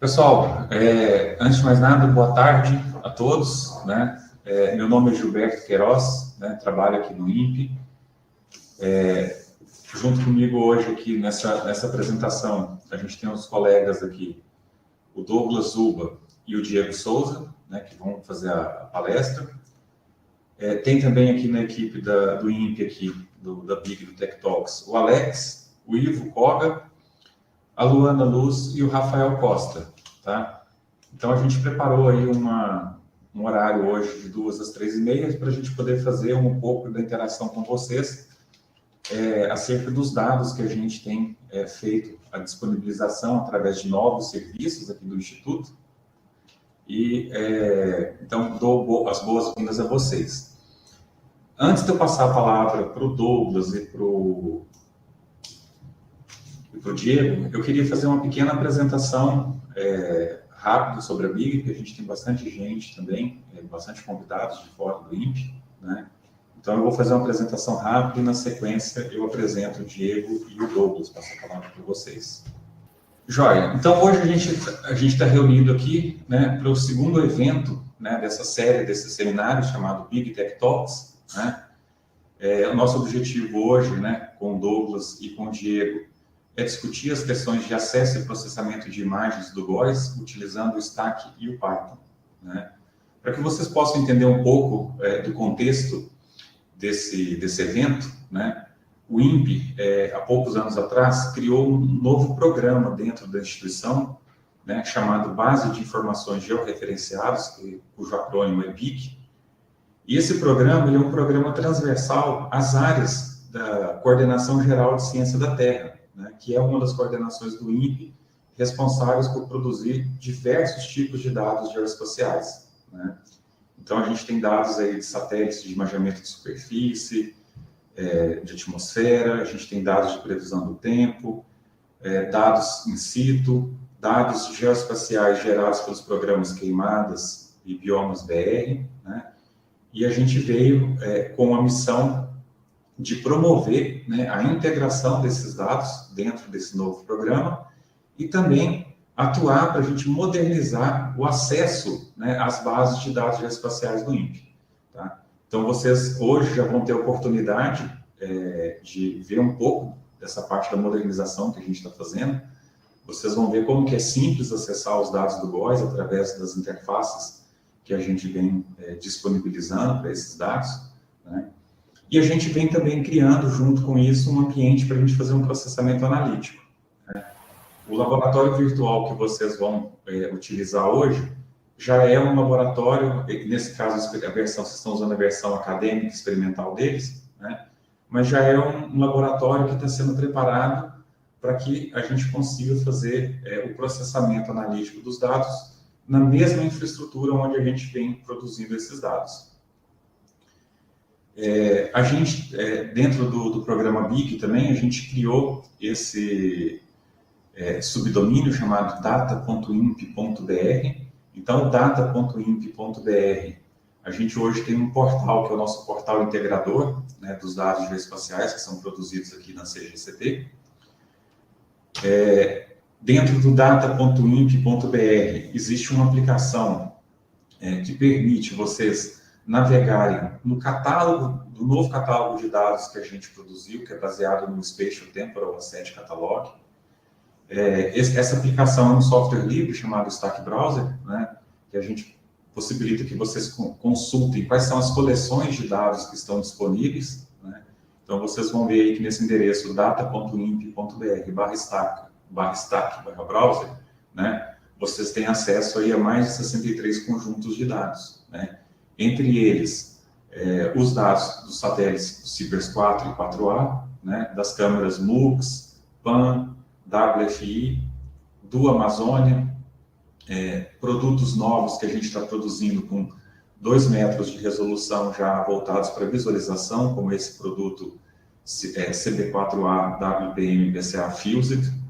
Pessoal, antes de mais nada, boa tarde a todos, né? Meu nome é Gilberto Queiroz, né? Trabalho aqui no INPE. Junto comigo hoje aqui nessa apresentação, a gente tem os colegas aqui, o Douglas Zuba e o Diego Souza, né? Que vão fazer a palestra. Tem também aqui na equipe do INPE aqui, da BIG, do Tech Talks, o Alex, o Ivo Koga, a Luana Luz e o Rafael Costa, tá? Então, a gente preparou aí um horário hoje de 2 às 3h30 para a gente poder fazer um pouco da interação com vocês acerca dos dados que a gente tem feito a disponibilização através de novos serviços aqui do Instituto. Então, dou as boas-vindas a vocês. Antes de eu passar a palavra para o Douglas e para o Diego, eu queria fazer uma pequena apresentação rápida sobre a BIG, porque a gente tem bastante gente também, bastante convidados de fora do INPE, né? Então, eu vou fazer uma apresentação rápida e, na sequência, eu apresento o Diego e o Douglas, passo a palavra para vocês. Joia, então hoje a gente está reunido aqui, né, para o segundo evento, né, dessa série, desse seminário chamado Big Tech Talks, né? O nosso objetivo hoje, né, com o Douglas e com o Diego, é discutir as questões de acesso e processamento de imagens do GOES, utilizando o Stack e o Python, né? Para que vocês possam entender um pouco do contexto desse evento, né? O INPE, há poucos anos atrás, criou um novo programa dentro da instituição, né, chamado Base de Informações Georreferenciadas, cujo acrônimo é BIC. E esse programa ele é um programa transversal às áreas da Coordenação Geral de Ciência da Terra, né, que é uma das coordenações do INPE responsáveis por produzir diversos tipos de dados geoespaciais, né? Então, a gente tem dados aí de satélites de imageamento de superfície, de atmosfera, a gente tem dados de previsão do tempo, dados in situ, dados geoespaciais gerados pelos programas Queimadas e Biomas BR, né? E a gente veio com a missão de promover, né, a integração desses dados dentro desse novo programa e também atuar para a gente modernizar o acesso, né, às bases de dados geoespaciais do INPE, tá? Então, vocês hoje já vão ter a oportunidade de ver um pouco dessa parte da modernização que a gente está fazendo. Vocês vão ver como que é simples acessar os dados do GOES através das interfaces que a gente vem disponibilizando para esses dados, né? E a gente vem também criando, junto com isso, um ambiente para a gente fazer um processamento analítico, né? O laboratório virtual que vocês vão utilizar hoje já é um laboratório, nesse caso, vocês estão usando a versão acadêmica experimental deles, né? Mas já é um laboratório que está sendo preparado para que a gente consiga fazer o processamento analítico dos dados na mesma infraestrutura onde a gente vem produzindo esses dados. A gente, dentro do programa BIG também, a gente criou esse subdomínio chamado data.imp.br. Então, data.imp.br, a gente hoje tem um portal, que é o nosso portal integrador, né, dos dados geoespaciais que são produzidos aqui na CGCT. Dentro do data.imp.br, existe uma aplicação que permite vocês navegarem no catálogo, do novo catálogo de dados que a gente produziu, que é baseado no Spatial Temporal Asset Catalog. Essa aplicação é um software livre chamado Stack Browser, né, que a gente possibilita que vocês consultem quais são as coleções de dados que estão disponíveis, né? Então, vocês vão ver aí que nesse endereço data.imp.br/stack/browser, né, vocês têm acesso aí a mais de 63 conjuntos de dados, né? Entre eles, os dados dos satélites CIBERS 4 e 4A, né, das câmeras MUX, PAN, WFI, do Amazônia, produtos novos que a gente está produzindo com 2 metros de resolução já voltados para visualização, como esse produto CB4A WPM BCA Fused.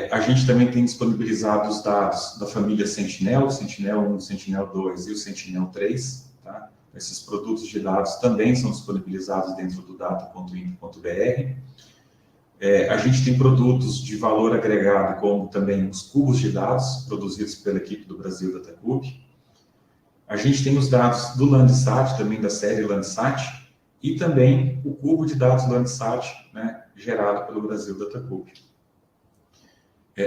A gente também tem disponibilizado os dados da família Sentinel, o Sentinel 1, o Sentinel 2 e o Sentinel 3, tá? Esses produtos de dados também são disponibilizados dentro do data.imp.br. A gente tem produtos de valor agregado, como também os cubos de dados, produzidos pela equipe do Brasil Datacube. A gente tem os dados do Landsat, também da série Landsat, e também o cubo de dados Landsat, né, gerado pelo Brasil Datacube.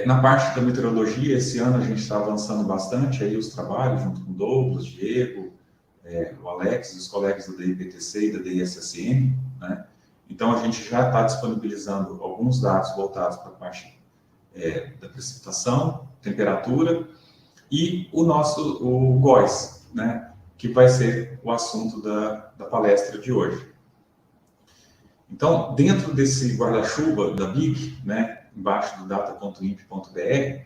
Na parte da meteorologia, esse ano a gente está avançando bastante aí os trabalhos, junto com o Douglas, Diego, o Alex, os colegas da DIPTC e da DISSN, né? Então, a gente já está disponibilizando alguns dados voltados para a parte da precipitação, temperatura, e o GOES, né, que vai ser o assunto da palestra de hoje. Então, dentro desse guarda-chuva da BIC, né, embaixo do data.imp.br,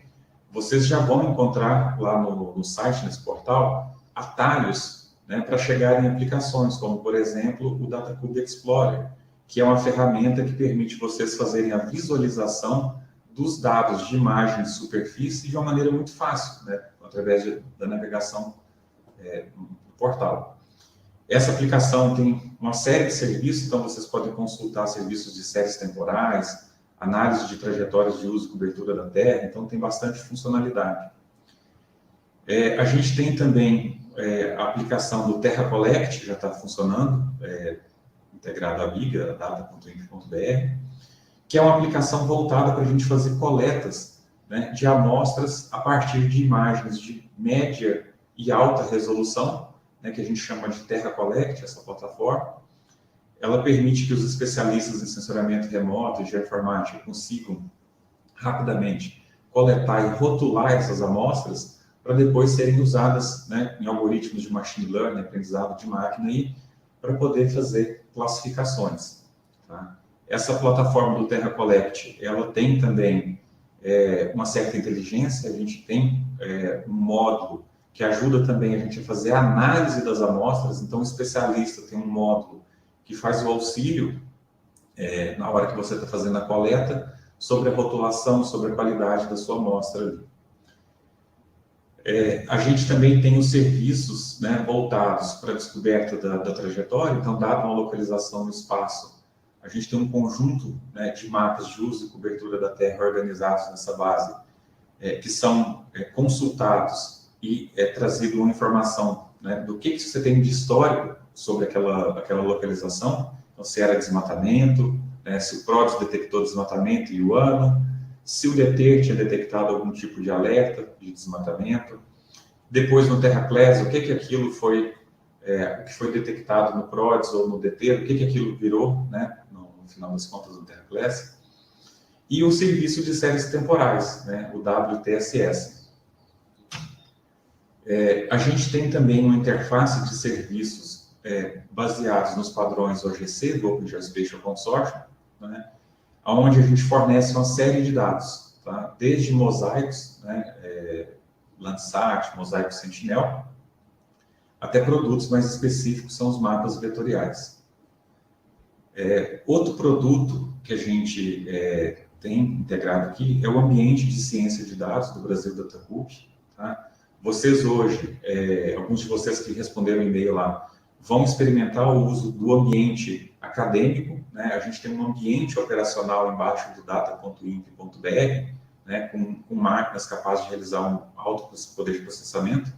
vocês já vão encontrar lá no site, nesse portal, atalhos, né, para chegar em aplicações, como, por exemplo, o Datacube Explorer, que é uma ferramenta que permite vocês fazerem a visualização dos dados de imagem de superfície de uma maneira muito fácil, né, através da navegação no portal. Essa aplicação tem uma série de serviços, então vocês podem consultar serviços de séries temporais, análise de trajetórias de uso e cobertura da Terra, então tem bastante funcionalidade. A gente tem também a aplicação do Terra Collect, que já está funcionando, integrado à BIG, a data.inf.br, que é uma aplicação voltada para a gente fazer coletas, né, de amostras a partir de imagens de média e alta resolução, né, que a gente chama de Terra Collect, essa plataforma. Ela permite que os especialistas em sensoriamento remoto e geoinformática consigam rapidamente coletar e rotular essas amostras para depois serem usadas, né, em algoritmos de machine learning, aprendizado de máquina, para poder fazer classificações. Tá? Essa plataforma do Terra Collect, ela tem também uma certa inteligência, a gente tem um módulo que ajuda também a gente a fazer a análise das amostras, então o especialista tem um módulo que faz o auxílio, na hora que você está fazendo a coleta, sobre a rotulação, sobre a qualidade da sua amostra ali. A gente também tem os serviços, né, voltados para a descoberta da trajetória, então, dado uma localização no espaço, a gente tem um conjunto, né, de mapas de uso e cobertura da Terra organizados nessa base, que são consultados e trazido uma informação, né, do que você tem de histórico sobre aquela localização, então, se era desmatamento, né, se o PRODES detectou desmatamento e o ano, se o DETER tinha detectado algum tipo de alerta de desmatamento. Depois, no TerraClass, o que aquilo foi, o que foi detectado no PRODES ou no DETER, o que aquilo virou, né, no final das contas, no TerraClass. E o serviço de séries temporais, né, o WTSS. A gente tem também uma interface de serviços baseados nos padrões OGC, do Open Geospatial Consortium, né, onde a gente fornece uma série de dados, tá? Desde mosaicos, né, Landsat, mosaico Sentinel, até produtos mais específicos, são os mapas vetoriais. Outro produto que a gente tem integrado aqui é o ambiente de ciência de dados do Brasil Datacube. Tá? Vocês hoje, alguns de vocês que responderam o e-mail lá, vão experimentar o uso do ambiente acadêmico, né? A gente tem um ambiente operacional embaixo do data.imp.br, né? com máquinas capazes de realizar um alto poder de processamento.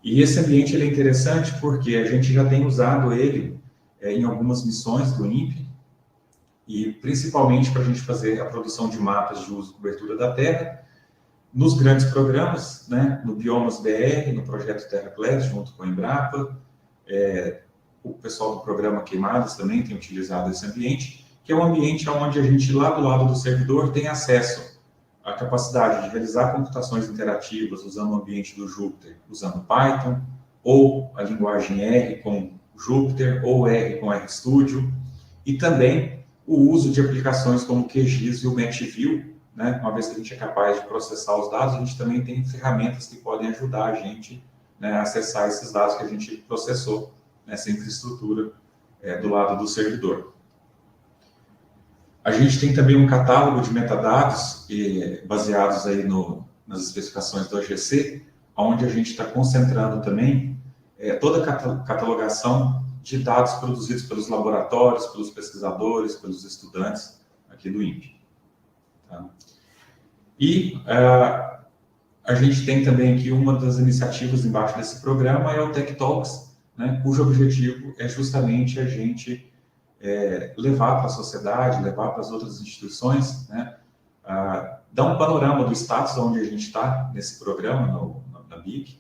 E esse ambiente ele é interessante porque a gente já tem usado ele em algumas missões do INPE, e principalmente para a gente fazer a produção de mapas de uso e cobertura da Terra, nos grandes programas, né? No Biomas BR, no projeto TerraClass, junto com a Embrapa, o pessoal do programa Queimadas também tem utilizado esse ambiente, que é um ambiente onde a gente, lá do lado do servidor, tem acesso à capacidade de realizar computações interativas usando o ambiente do Jupyter, usando Python, ou a linguagem R com Jupyter, ou R com RStudio, e também o uso de aplicações como o QGIS e o MapView, né? Uma vez que a gente é capaz de processar os dados, a gente também tem ferramentas que podem ajudar a gente, né, a acessar esses dados que a gente processou nessa infraestrutura do lado do servidor. A gente tem também um catálogo de metadados baseados aí nas especificações do OGC, onde a gente está concentrando também toda a catalogação de dados produzidos pelos laboratórios, pelos pesquisadores, pelos estudantes aqui do INPE. Tá? E a gente tem também aqui uma das iniciativas embaixo desse programa, é o Tech Talks, né, cujo objetivo é justamente a gente levar para a sociedade, levar para as outras instituições, né, dar um panorama do status onde a gente está nesse programa, na BIC,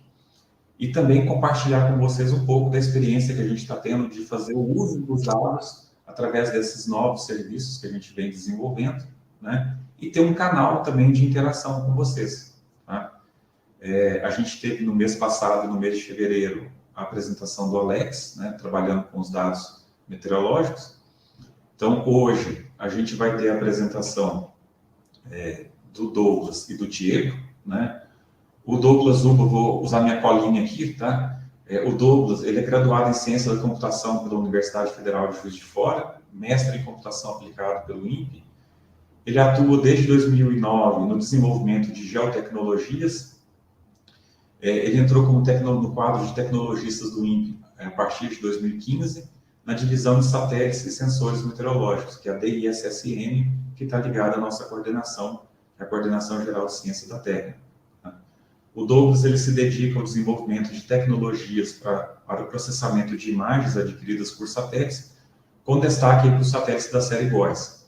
e também compartilhar com vocês um pouco da experiência que a gente está tendo de fazer o uso dos dados através desses novos serviços que a gente vem desenvolvendo, né, e ter um canal também de interação com vocês. Tá? A gente teve no mês passado, no mês de fevereiro, a apresentação do Alex, né, trabalhando com os dados meteorológicos. Então, hoje, a gente vai ter a apresentação do Douglas e do Diego, né? O Douglas Uba, vou usar minha colinha aqui, tá? O Douglas, ele é graduado em Ciência da Computação pela Universidade Federal de Juiz de Fora, mestre em Computação Aplicada pelo INPE. Ele atua desde 2009 no desenvolvimento de geotecnologias. Ele entrou no quadro de tecnologistas do INPE a partir de 2015, na divisão de satélites e sensores meteorológicos, que é a DISSM, que está ligada à nossa coordenação, que é a Coordenação Geral de Ciência da Terra. O Douglas, ele se dedica ao desenvolvimento de tecnologias para o processamento de imagens adquiridas por satélites, com destaque para os satélites da série GOES.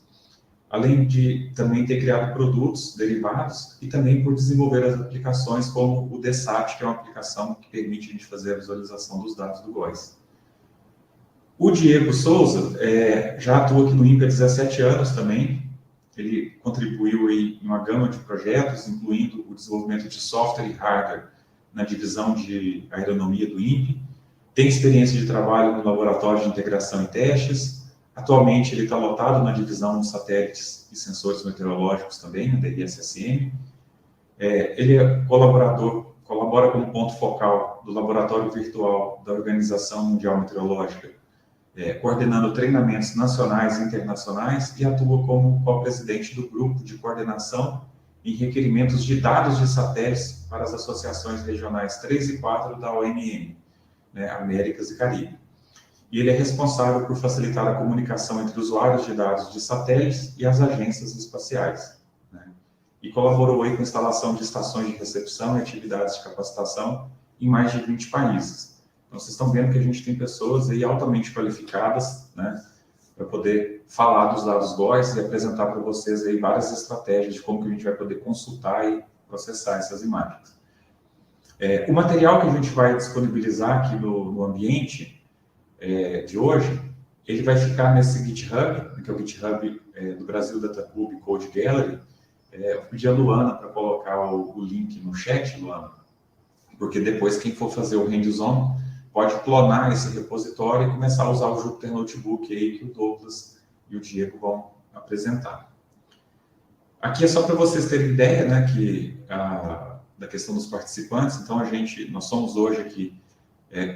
Além de também ter criado produtos derivados e também por desenvolver as aplicações como o DSAT, que é uma aplicação que permite a gente fazer a visualização dos dados do GOES. O Diego Souza já atua aqui no INPE há 17 anos também. Ele contribuiu em uma gama de projetos, incluindo o desenvolvimento de software e hardware na divisão de aeronomia do INPE. Tem experiência de trabalho no laboratório de integração e testes. Atualmente, ele está lotado na divisão de satélites e sensores meteorológicos também, na DISSM. Ele é colabora como ponto focal do laboratório virtual da Organização Mundial Meteorológica, coordenando treinamentos nacionais e internacionais, e atua como co-presidente do grupo de coordenação em requerimentos de dados de satélites para as associações regionais 3 e 4 da ONM, né, Américas e Caribe. E ele é responsável por facilitar a comunicação entre usuários de dados de satélites e as agências espaciais, né? E colaborou aí com a instalação de estações de recepção e atividades de capacitação em mais de 20 países. Então, vocês estão vendo que a gente tem pessoas aí altamente qualificadas, né, para poder falar dos dados GOES e apresentar para vocês aí várias estratégias de como que a gente vai poder consultar e processar essas imagens. O material que a gente vai disponibilizar aqui no ambiente de hoje, ele vai ficar nesse GitHub, que é o GitHub do Brasil Data Hub Code Gallery. Eu pedi a Luana para colocar o link no chat, Luana, porque depois quem for fazer o hands-on pode clonar esse repositório e começar a usar o Jupyter Notebook aí que o Douglas e o Diego vão apresentar. Aqui é só para vocês terem ideia, né, da questão dos participantes. Então, nós somos hoje aqui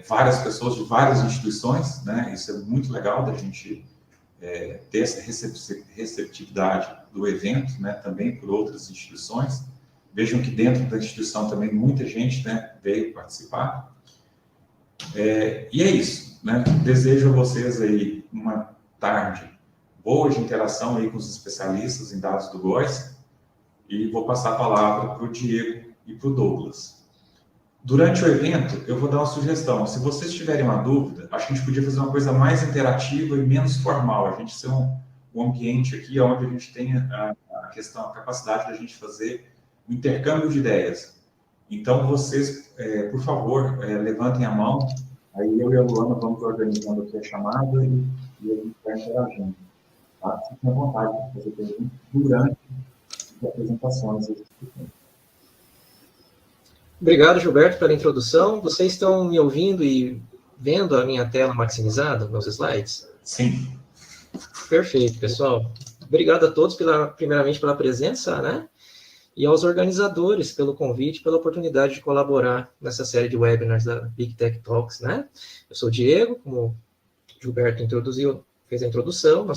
várias pessoas de várias instituições, né? Isso é muito legal da gente ter essa receptividade do evento, né, também por outras instituições. Vejam que dentro da instituição também muita gente, né, veio participar. E é isso, né? Desejo a vocês aí uma tarde boa de interação aí com os especialistas em dados do GOES, e vou passar a palavra para o Diego e para o Douglas. Durante o evento, eu vou dar uma sugestão. Se vocês tiverem uma dúvida, acho que a gente podia fazer uma coisa mais interativa e menos formal. A gente ser um ambiente aqui onde a gente tenha a capacidade da gente fazer um intercâmbio de ideias. Então, vocês, por favor, levantem a mão. Aí eu e a Luana vamos organizando aqui a chamada e a gente vai interagindo. Tá? Fiquem à vontade de fazer perguntas durante as apresentações. Obrigado, Gilberto, pela introdução. Vocês estão me ouvindo e vendo a minha tela maximizada, meus slides? Sim. Perfeito, pessoal. Obrigado a todos, primeiramente, pela presença, né? E aos organizadores pelo convite, pela oportunidade de colaborar nessa série de webinars da Big Tech Talks, né? Eu sou o Diego, como o Gilberto fez a introdução.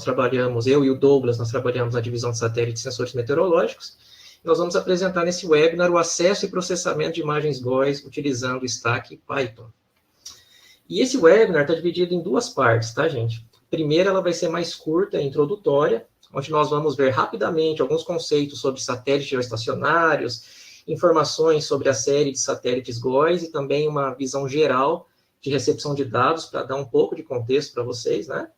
Eu e o Douglas, nós trabalhamos na divisão de satélites e sensores meteorológicos. Nós vamos apresentar nesse webinar o acesso e processamento de imagens GOES utilizando o Stack e Python. E esse webinar está dividido em duas partes, tá, gente? Primeiro, ela vai ser mais curta, introdutória, onde nós vamos ver rapidamente alguns conceitos sobre satélites geoestacionários, informações sobre a série de satélites GOES e também uma visão geral de recepção de dados, para dar um pouco de contexto para vocês, né?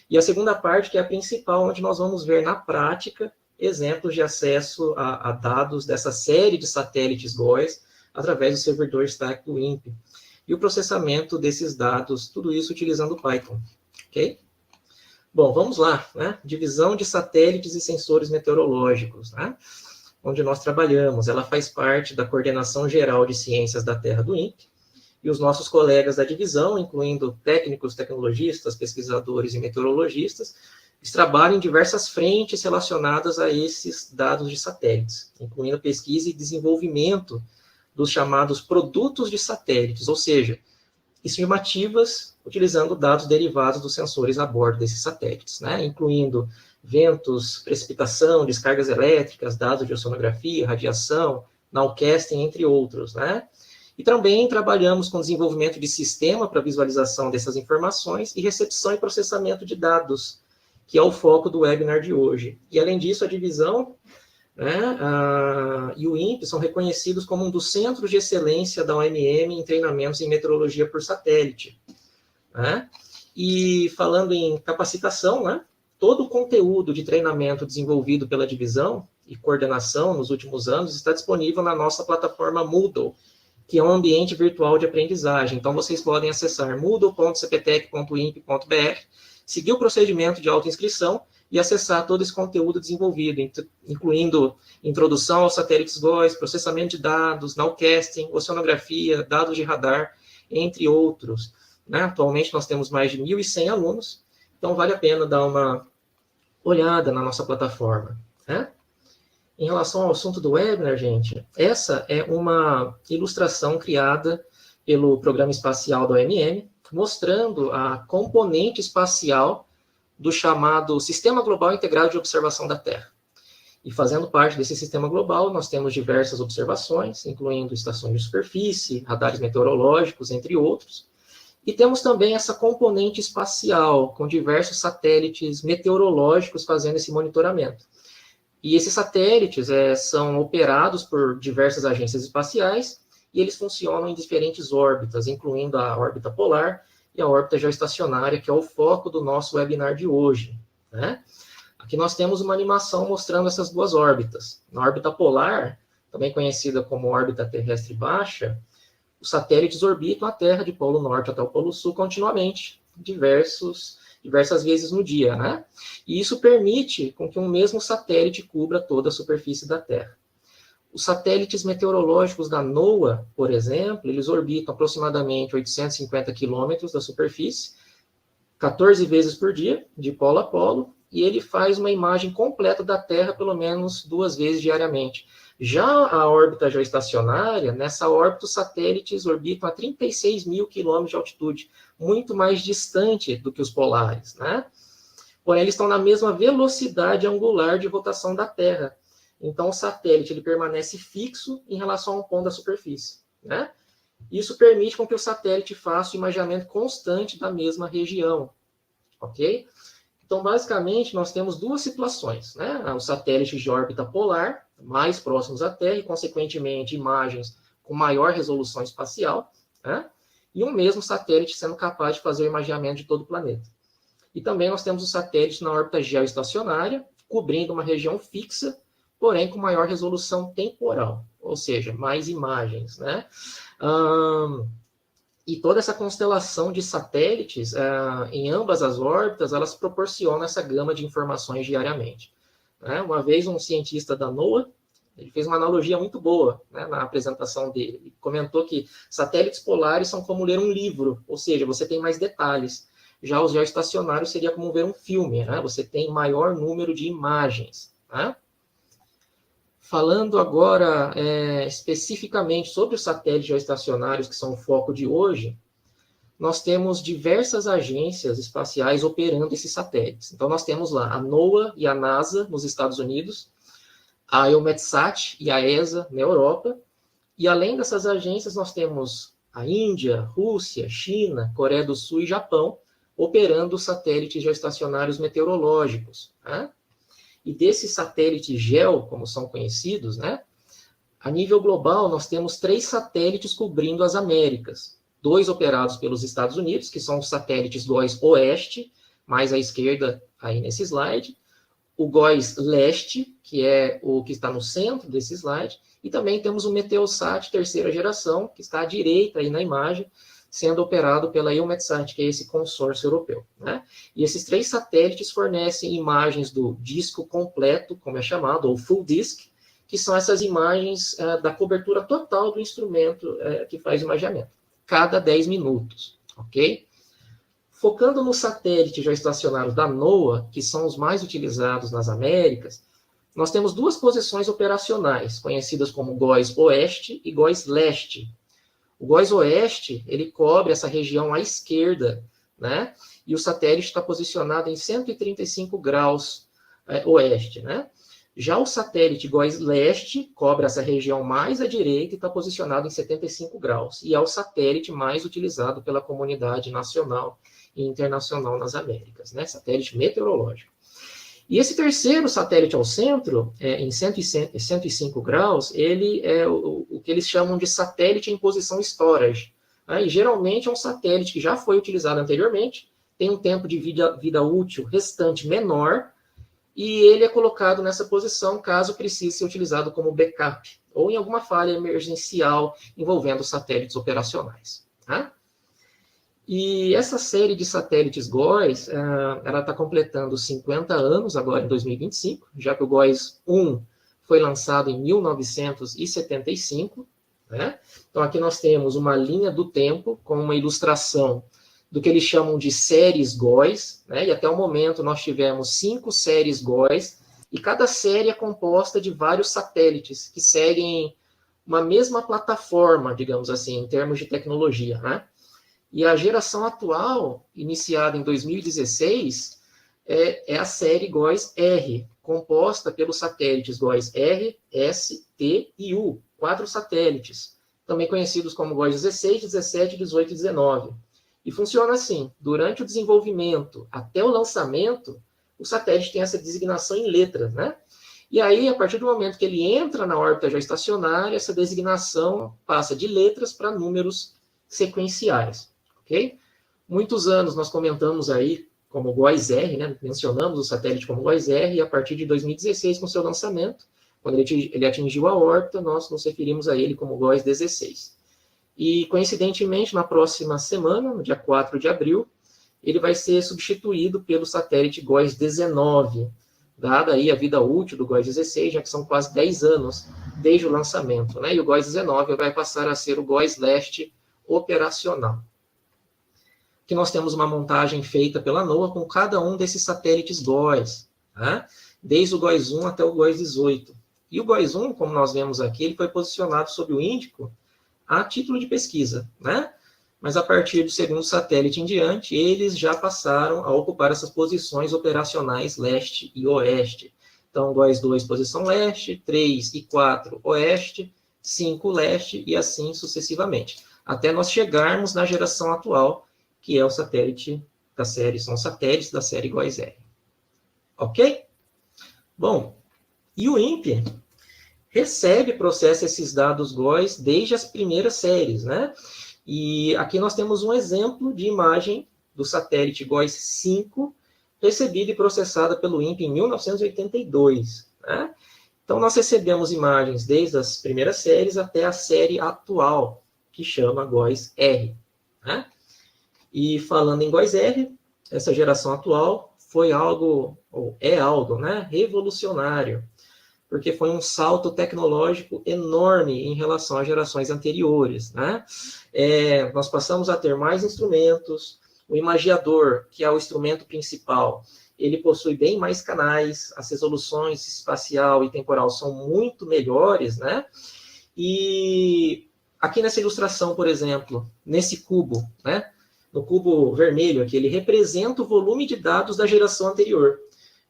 E a segunda parte, que é a principal, onde nós vamos ver na prática exemplos de acesso a dados dessa série de satélites GOES através do servidor stack do INPE. E o processamento desses dados, tudo isso utilizando Python, ok? Bom, vamos lá, né? Divisão de satélites e sensores meteorológicos, né? Onde nós trabalhamos. Ela faz parte da Coordenação Geral de Ciências da Terra do INPE, e os nossos colegas da divisão, incluindo técnicos, tecnologistas, pesquisadores e meteorologistas, eles trabalham em diversas frentes relacionadas a esses dados de satélites, incluindo pesquisa e desenvolvimento dos chamados produtos de satélites, ou seja, estimativas utilizando dados derivados dos sensores a bordo desses satélites, né? Incluindo ventos, precipitação, descargas elétricas, dados de oceanografia, radiação, nowcasting, entre outros, né? E também trabalhamos com desenvolvimento de sistema para visualização dessas informações e recepção e processamento de dados, que é o foco do webinar de hoje. E, além disso, a divisão, né, e o INPE são reconhecidos como um dos centros de excelência da OMM em treinamentos em meteorologia por satélite, né? E falando em capacitação, né, todo o conteúdo de treinamento desenvolvido pela divisão e coordenação nos últimos anos está disponível na nossa plataforma Moodle, que é um ambiente virtual de aprendizagem. Então, vocês podem acessar moodle.cptec.inp.br, seguir o procedimento de autoinscrição e acessar todo esse conteúdo desenvolvido, incluindo introdução aos satélites GOES, processamento de dados, nowcasting, oceanografia, dados de radar, entre outros, né? Atualmente, nós temos mais de 1.100 alunos, então vale a pena dar uma olhada na nossa plataforma, né? Em relação ao assunto do webinar, gente, essa é uma ilustração criada pelo Programa Espacial da OMM, mostrando a componente espacial do chamado Sistema Global Integrado de Observação da Terra. E fazendo parte desse sistema global, nós temos diversas observações, incluindo estações de superfície, radares meteorológicos, entre outros. E temos também essa componente espacial, com diversos satélites meteorológicos fazendo esse monitoramento. E esses satélites são operados por diversas agências espaciais e eles funcionam em diferentes órbitas, incluindo a órbita polar e a órbita geoestacionária, que é o foco do nosso webinar de hoje, né? Aqui nós temos uma animação mostrando essas duas órbitas. Na órbita polar, também conhecida como órbita terrestre baixa, os satélites orbitam a Terra de polo norte até o polo sul continuamente, diversas vezes no dia, né? E isso permite com que um mesmo satélite cubra toda a superfície da Terra. Os satélites meteorológicos da NOAA, por exemplo, eles orbitam aproximadamente 850 quilômetros da superfície, 14 vezes por dia, de polo a polo, e ele faz uma imagem completa da Terra pelo menos 2 vezes diariamente. Já a órbita geoestacionária, nessa órbita os satélites orbitam a 36 mil quilômetros de altitude, muito mais distante do que os polares, né? Porém, eles estão na mesma velocidade angular de rotação da Terra. Então, o satélite ele permanece fixo em relação ao ponto da superfície, né? Isso permite com que o satélite faça o imaginamento constante da mesma região, ok? Então, basicamente, nós temos duas situações, né? Os satélites de órbita polar, mais próximos à Terra, e, consequentemente, imagens com maior resolução espacial, né? E um mesmo satélite sendo capaz de fazer o imaginamento de todo o planeta. E também nós temos os satélites na órbita geoestacionária, cobrindo uma região fixa, porém com maior resolução temporal, ou seja, mais imagens, né? E toda essa constelação de satélites, em ambas as órbitas, elas proporcionam essa gama de informações diariamente, né? Uma vez um cientista da NOAA, ele fez uma analogia muito boa, né, na apresentação dele. Ele comentou que satélites polares são como ler um livro, ou seja, você tem mais detalhes. Já os geoestacionários seria como ver um filme, né? Você tem maior número de imagens, né? Falando agora especificamente sobre os satélites geoestacionários, que são o foco de hoje, nós temos diversas agências espaciais operando esses satélites. Então, nós temos lá a NOAA e a NASA, nos Estados Unidos, a EUMETSAT e a ESA, na Europa, e além dessas agências, nós temos a Índia, Rússia, China, Coreia do Sul e Japão, operando satélites geoestacionários meteorológicos, né? e desses satélites GEO, como são conhecidos, né? A nível global, nós temos 3 satélites cobrindo as Américas. 2 operados pelos Estados Unidos, que são os satélites GOES Oeste, mais à esquerda aí nesse slide. O GOES Leste, que é o que está no centro desse slide. E também temos o Meteosat terceira geração, que está à direita aí na imagem, sendo operado pela EUMETSAT, que é esse consórcio europeu, né? E esses 3 satélites fornecem imagens do disco completo, como é chamado, ou full disk, que são essas imagens da cobertura total do instrumento que faz o imageamento, cada 10 minutos, ok? Focando no satélite geoestacionário da NOAA, que são os mais utilizados nas Américas, nós temos 2 posições operacionais, conhecidas como GOES Oeste e GOES Leste. O GOES Oeste, ele cobre essa região à esquerda, né? E o satélite está posicionado em 135 graus oeste, né? Já o satélite GOES Leste cobre essa região mais à direita e está posicionado em 75 graus. E é o satélite mais utilizado pela comunidade nacional e internacional nas Américas, né? Satélite meteorológico. E esse terceiro satélite ao centro, em 105 graus, ele é o que eles chamam de satélite em posição storage. Né? E geralmente é um satélite que já foi utilizado anteriormente, tem um tempo de vida útil restante menor, e ele é colocado nessa posição caso precise ser utilizado como backup, ou em alguma falha emergencial envolvendo satélites operacionais. Tá? E essa série de satélites GOES, ela está completando 50 anos agora em 2025, já que o GOES 1 foi lançado em 1975. Né? Então aqui nós temos uma linha do tempo com uma ilustração do que eles chamam de séries GOES, né? E até o momento nós tivemos 5 séries GOES, e cada série é composta de vários satélites que seguem uma mesma plataforma, digamos assim, em termos de tecnologia, né? E a geração atual, iniciada em 2016, é a série GOES-R, composta pelos satélites GOES-R, S, T e U, 4 satélites, também conhecidos como GOES 16, 17, 18 e 19. E funciona assim: durante o desenvolvimento até o lançamento, o satélite tem essa designação em letras, né? E aí, a partir do momento que ele entra na órbita geoestacionária, essa designação passa de letras para números sequenciais, ok? Muitos anos nós comentamos aí como GOES-R, né? Mencionamos o satélite como GOES-R, e a partir de 2016, com seu lançamento, quando ele atingiu a órbita, nós nos referimos a ele como GOES 16. E, coincidentemente, na próxima semana, no dia 4 de abril, ele vai ser substituído pelo satélite GOES 19, dada aí a vida útil do GOES 16, já que são quase 10 anos desde o lançamento, né? E o GOES 19 vai passar a ser o GOES Leste operacional. Aqui nós temos uma montagem feita pela NOAA com cada um desses satélites GOES, tá? Desde o GOES 1 até o GOES 18. E o GOES 1, como nós vemos aqui, ele foi posicionado sob o Índico a título de pesquisa, né? Mas a partir do segundo satélite em diante, eles já passaram a ocupar essas posições operacionais leste e oeste. Então, GOES 2, posição leste, 3 e 4, oeste, 5, leste, e assim sucessivamente. Até nós chegarmos na geração atual, que é o satélite da série, são satélites da série GOES-R. Ok? Bom, e o INPE recebe e processa esses dados GOES desde as primeiras séries, né? E aqui nós temos um exemplo de imagem do satélite GOES 5, recebida e processada pelo INPE em 1982, né? Então, nós recebemos imagens desde as primeiras séries até a série atual, que chama GOES-R, né? E falando em GOES-R, essa geração atual foi algo, ou é algo, né, revolucionário, porque foi um salto tecnológico enorme em relação às gerações anteriores, né? Nós passamos a ter mais instrumentos, o imagiador, que é o instrumento principal, ele possui bem mais canais, as resoluções espacial e temporal são muito melhores, né? E aqui nessa ilustração, por exemplo, nesse cubo, né? No cubo vermelho aqui, ele representa o volume de dados da geração anterior.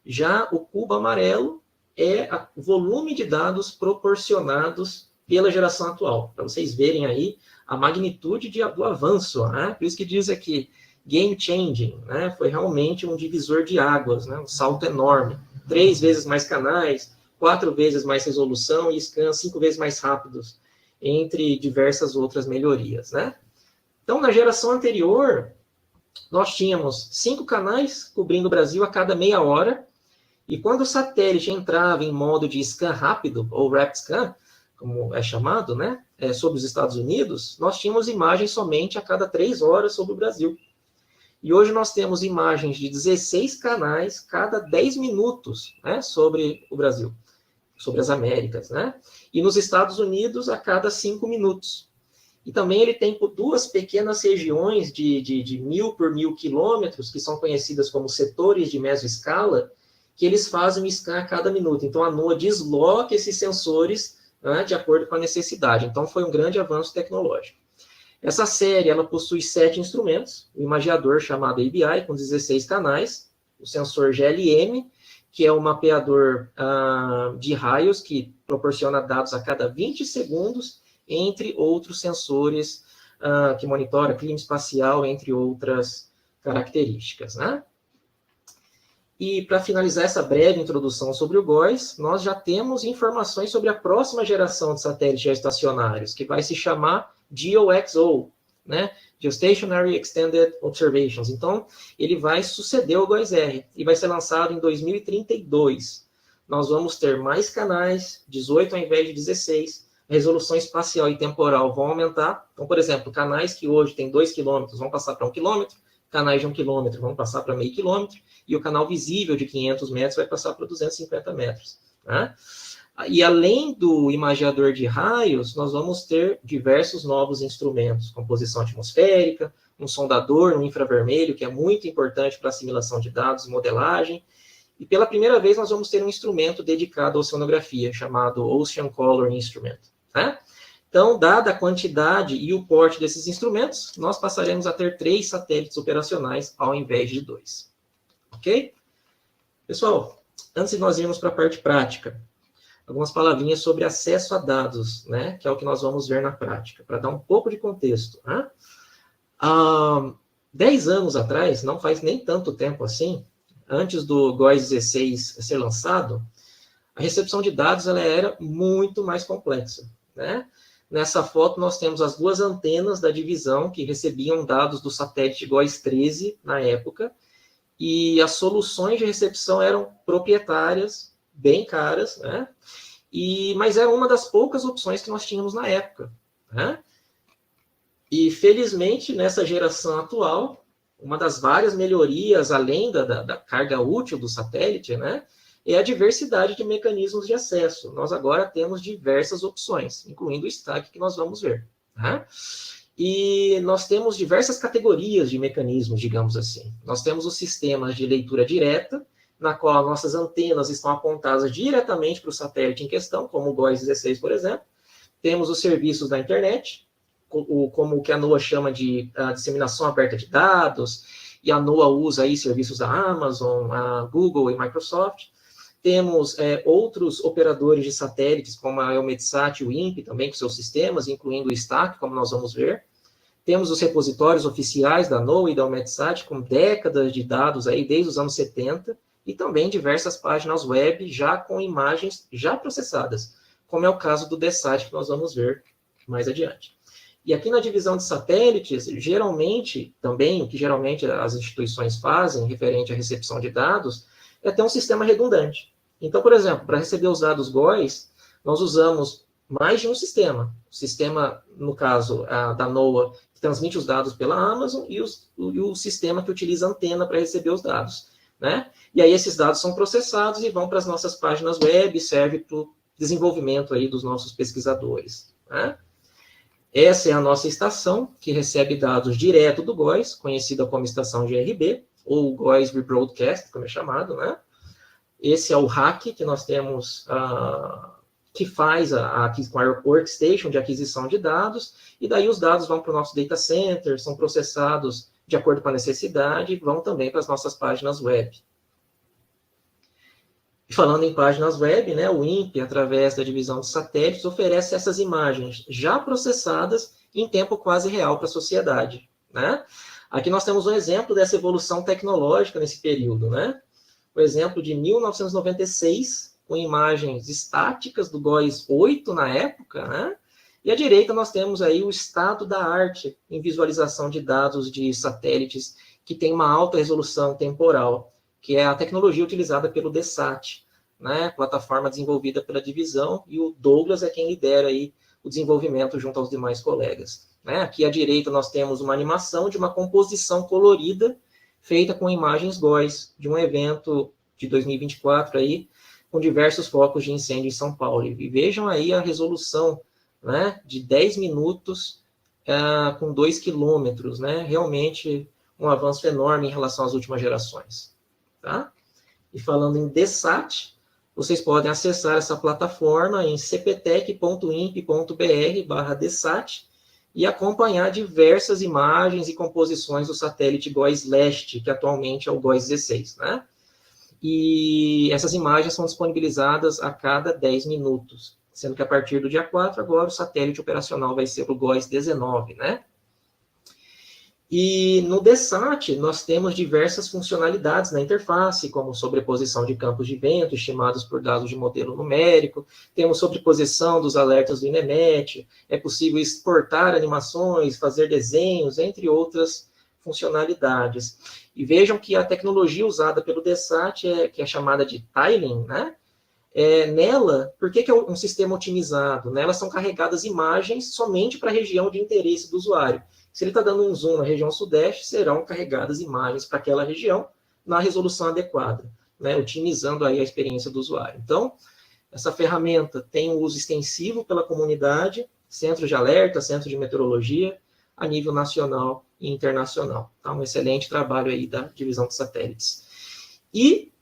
Já o cubo amarelo é o volume de dados proporcionados pela geração atual, para vocês verem aí a magnitude do avanço, né? Por isso que diz aqui, game changing, né? Foi realmente um divisor de águas, né? Um salto enorme. 3 vezes mais canais, 4 vezes mais resolução e scans 5 vezes mais rápidos, entre diversas outras melhorias, né? Então, na geração anterior, nós tínhamos 5 canais cobrindo o Brasil a cada meia hora, e quando o satélite entrava em modo de scan rápido, ou rapid scan, como é chamado, né, sobre os Estados Unidos, nós tínhamos imagens somente a cada 3 horas sobre o Brasil. E hoje nós temos imagens de 16 canais cada 10 minutos, né, sobre o Brasil, sobre as Américas, né? E nos Estados Unidos a cada 5 minutos. E também ele tem 2 pequenas regiões de 1.000 por 1.000 quilômetros, que são conhecidas como setores de mesoescala, que eles fazem um scan a cada minuto. Então a NOAA desloca esses sensores, né, de acordo com a necessidade. Então foi um grande avanço tecnológico. Essa série ela possui 7 instrumentos, o imageador chamado ABI, com 16 canais, o sensor GLM, que é um mapeador de raios que proporciona dados a cada 20 segundos, entre outros sensores que monitora clima espacial, entre outras características, né? E para finalizar essa breve introdução sobre o GOES, nós já temos informações sobre a próxima geração de satélites geoestacionários, que vai se chamar GeoXO, né? Geostationary Extended Observations. Então, ele vai suceder o GOES-R e vai ser lançado em 2032. Nós vamos ter mais canais, 18 ao invés de 16. A resolução espacial e temporal vão aumentar. Então, por exemplo, canais que hoje têm 2 km vão passar para 1 km, canais de 1 km vão passar para meio quilômetro, e o canal visível de 500 metros vai passar para 250 metros. Né? E além do imageador de raios, nós vamos ter diversos novos instrumentos, composição atmosférica, um sondador no infravermelho, que é muito importante para assimilação de dados e modelagem. E pela primeira vez nós vamos ter um instrumento dedicado à oceanografia, chamado Ocean Color Instrument. Né? Então, dada a quantidade e o porte desses instrumentos, nós passaremos a ter 3 satélites operacionais ao invés de 2. Ok? Pessoal, antes de nós irmos para a parte prática, algumas palavrinhas sobre acesso a dados, né? Que é o que nós vamos ver na prática, para dar um pouco de contexto. Né? 10 anos atrás, não faz nem tanto tempo assim, antes do GOES 16 ser lançado, a recepção de dados ela era muito mais complexa. Né? Nessa foto, nós temos as 2 antenas da divisão que recebiam dados do satélite GOES 13 na época, e as soluções de recepção eram proprietárias, bem caras, né? Mas era uma das poucas opções que nós tínhamos na época. Né? E, felizmente, nessa geração atual, uma das várias melhorias, além da carga útil do satélite, né, é a diversidade de mecanismos de acesso. Nós agora temos diversas opções, incluindo o stack que nós vamos ver. Né? E nós temos diversas categorias de mecanismos, digamos assim. Nós temos os sistemas de leitura direta, na qual nossas antenas estão apontadas diretamente para o satélite em questão, como o GOES 16, por exemplo. Temos os serviços da internet, como o que a NOAA chama de disseminação aberta de dados, e a NOAA usa aí serviços da Amazon, a Google e Microsoft. Temos outros operadores de satélites, como a EUMETSAT e o INPE, também com seus sistemas, incluindo o STAC, como nós vamos ver. Temos os repositórios oficiais da NOAA e da EUMETSAT, com décadas de dados aí, desde os anos 70, e também diversas páginas web já com imagens já processadas, como é o caso do DESAT, que nós vamos ver mais adiante. E aqui na divisão de satélites, geralmente, também, o que geralmente as instituições fazem, referente à recepção de dados, é ter um sistema redundante. Então, por exemplo, para receber os dados GOES, nós usamos mais de um sistema. O sistema, no caso, da NOAA, que transmite os dados pela Amazon, e o sistema que utiliza a antena para receber os dados. Né? E aí esses dados são processados e vão para as nossas páginas web e serve para o desenvolvimento aí dos nossos pesquisadores. Né? Essa é a nossa estação, que recebe dados direto do GOES, conhecida como estação GRB, ou GOES Rebroadcast, como é chamado. Né? Esse é o RAC que nós temos, que faz com a Workstation de aquisição de dados, e daí os dados vão para o nosso data center, são processados de acordo com a necessidade, e vão também para as nossas páginas web. E falando em páginas web, né, o INPE, através da divisão de satélites, oferece essas imagens já processadas em tempo quase real para a sociedade. Né? Aqui nós temos um exemplo dessa evolução tecnológica nesse período. Né? por exemplo, de 1996, com imagens estáticas do GOES 8 na época, né? E à direita nós temos aí o estado da arte em visualização de dados de satélites que tem uma alta resolução temporal, que é a tecnologia utilizada pelo DESAT, né? Plataforma desenvolvida pela divisão, e o Douglas é quem lidera aí o desenvolvimento junto aos demais colegas. Né? Aqui à direita nós temos uma animação de uma composição colorida feita com imagens GOES de um evento de 2024 aí, com diversos focos de incêndio em São Paulo. E vejam aí a resolução, né, de 10 minutos com 2 quilômetros, né? Realmente um avanço enorme em relação às últimas gerações. Tá? E falando em DESAT, vocês podem acessar essa plataforma em cptec.imp.br/DESAT e acompanhar diversas imagens e composições do satélite GOES Leste, que atualmente é o GOES 16, né? E essas imagens são disponibilizadas a cada 10 minutos, sendo que a partir do dia 4, agora o satélite operacional vai ser o GOES 19, né? E no DESAT, nós temos diversas funcionalidades na interface, como sobreposição de campos de vento, estimados por dados de modelo numérico, temos sobreposição dos alertas do INEMET, é possível exportar animações, fazer desenhos, entre outras funcionalidades. E vejam que a tecnologia usada pelo DESAT, que é chamada de tiling, né? Nela, por que é um sistema otimizado? Nela são carregadas imagens somente para a região de interesse do usuário. Se ele está dando um zoom na região sudeste, serão carregadas imagens para aquela região na resolução adequada, né, otimizando aí a experiência do usuário. Então, essa ferramenta tem um uso extensivo pela comunidade, centros de alerta, centros de meteorologia, a nível nacional e internacional. Tá? Um excelente trabalho aí da divisão de satélites. E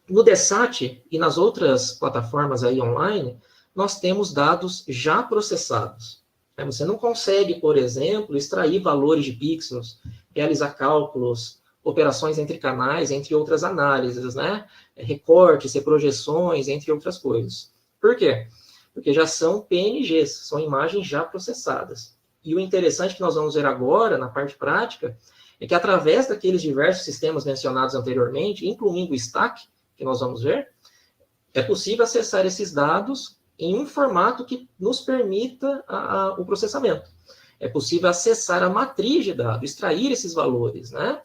no DESAT e nas outras plataformas aí online, nós temos dados já processados. Você não consegue, por exemplo, extrair valores de pixels, realizar cálculos, operações entre canais, entre outras análises, né? Recortes, projeções, entre outras coisas. Por quê? Porque já são PNGs, são imagens já processadas. E o interessante que nós vamos ver agora, na parte prática, é que através daqueles diversos sistemas mencionados anteriormente, incluindo o STAC, que nós vamos ver, é possível acessar esses dados em um formato que nos permita o processamento. É possível acessar a matriz de dados, extrair esses valores, né?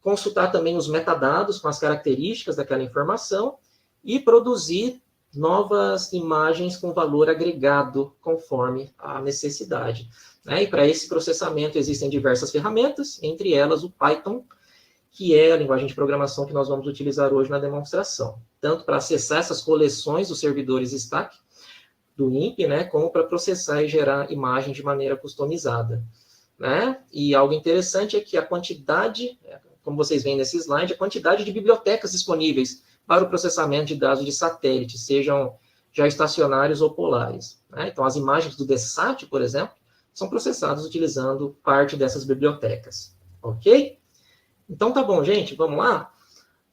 Consultar também os metadados com as características daquela informação e produzir novas imagens com valor agregado conforme a necessidade. Né? E para esse processamento existem diversas ferramentas, entre elas o Python, que é a linguagem de programação que nós vamos utilizar hoje na demonstração. Tanto para acessar essas coleções dos servidores STAC, do INPE, né, como para processar e gerar imagem de maneira customizada. Né? E algo interessante é que a quantidade, como vocês veem nesse slide, a quantidade de bibliotecas disponíveis para o processamento de dados de satélite, sejam já estacionários ou polares. Né? Então, as imagens do DESAT, por exemplo, são processadas utilizando parte dessas bibliotecas. Ok? Então, tá bom, gente, vamos lá?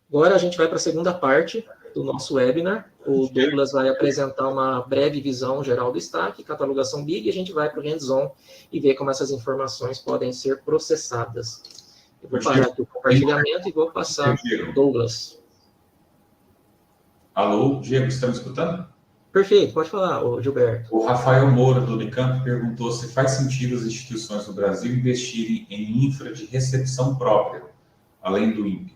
Agora a gente vai para a segunda parte do nosso webinar. O Douglas vai apresentar uma breve visão geral do STAC, catalogação BIG, e a gente vai para o hands-on e ver como essas informações podem ser processadas. Eu vou parar aqui o compartilhamento e vou passar para o Douglas. Alô, Diego, você está me escutando? Perfeito, pode falar, Gilberto. O Rafael Moura, do Unicamp, perguntou se faz sentido as instituições do Brasil investirem em infra de recepção própria, além do INPE.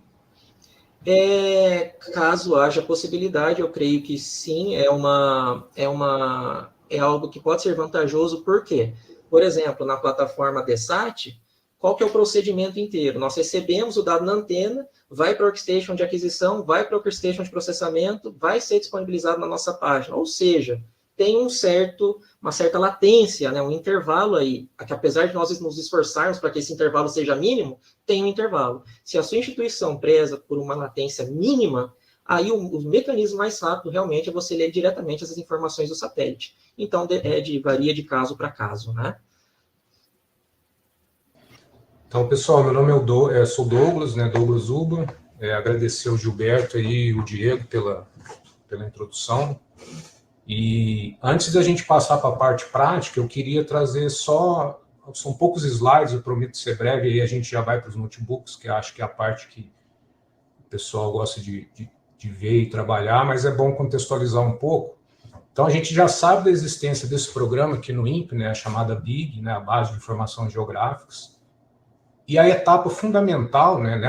Caso haja possibilidade, eu creio que sim, é algo que pode ser vantajoso, por quê? Por exemplo, na plataforma DESAT, qual que é o procedimento inteiro? Nós recebemos o dado na antena, vai para o workstation de aquisição, vai para o workstation de processamento, vai ser disponibilizado na nossa página, ou seja, tem uma certa latência, né, um intervalo aí, que apesar de nós nos esforçarmos para que esse intervalo seja mínimo, tem um intervalo. Se a sua instituição preza por uma latência mínima, aí o mecanismo mais rápido realmente é você ler diretamente essas informações do satélite. Então, varia de caso para caso, né? Então, pessoal, meu nome sou Douglas, né, Douglas Uba. Agradecer ao Gilberto e o Diego pela introdução. E antes da gente passar para a parte prática, eu queria trazer são poucos slides, eu prometo ser breve, aí a gente já vai para os notebooks, que acho que é a parte que pessoal gosta de ver e trabalhar, mas é bom contextualizar um pouco. Então, a gente já sabe da existência desse programa aqui no INPE, né, a chamada BIG, né, a Base de Informações Geográficas. E a etapa fundamental, né,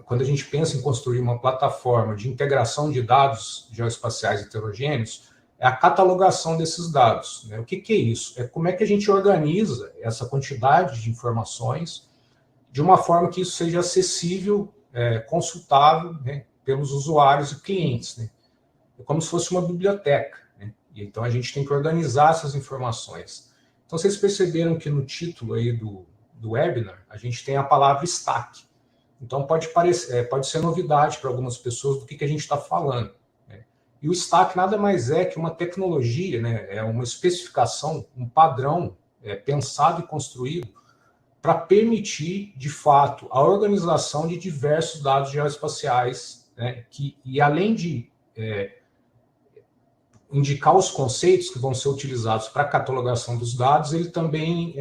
quando a gente pensa em construir uma plataforma de integração de dados geoespaciais heterogêneos, é a catalogação desses dados. Né? O que é isso? É como é que a gente organiza essa quantidade de informações de uma forma que isso seja acessível, consultável, né, pelos usuários e clientes. Né? É como se fosse uma biblioteca. Né? E então a gente tem que organizar essas informações. Então vocês perceberam que no título aí do webinar a gente tem a palavra stack. Então pode ser novidade para algumas pessoas do que a gente está falando. Né? E o stack nada mais é que uma tecnologia, né, é uma especificação, um padrão pensado e construído para permitir, de fato, a organização de diversos dados geoespaciais, né, e além de indicar os conceitos que vão ser utilizados para a catalogação dos dados, ele também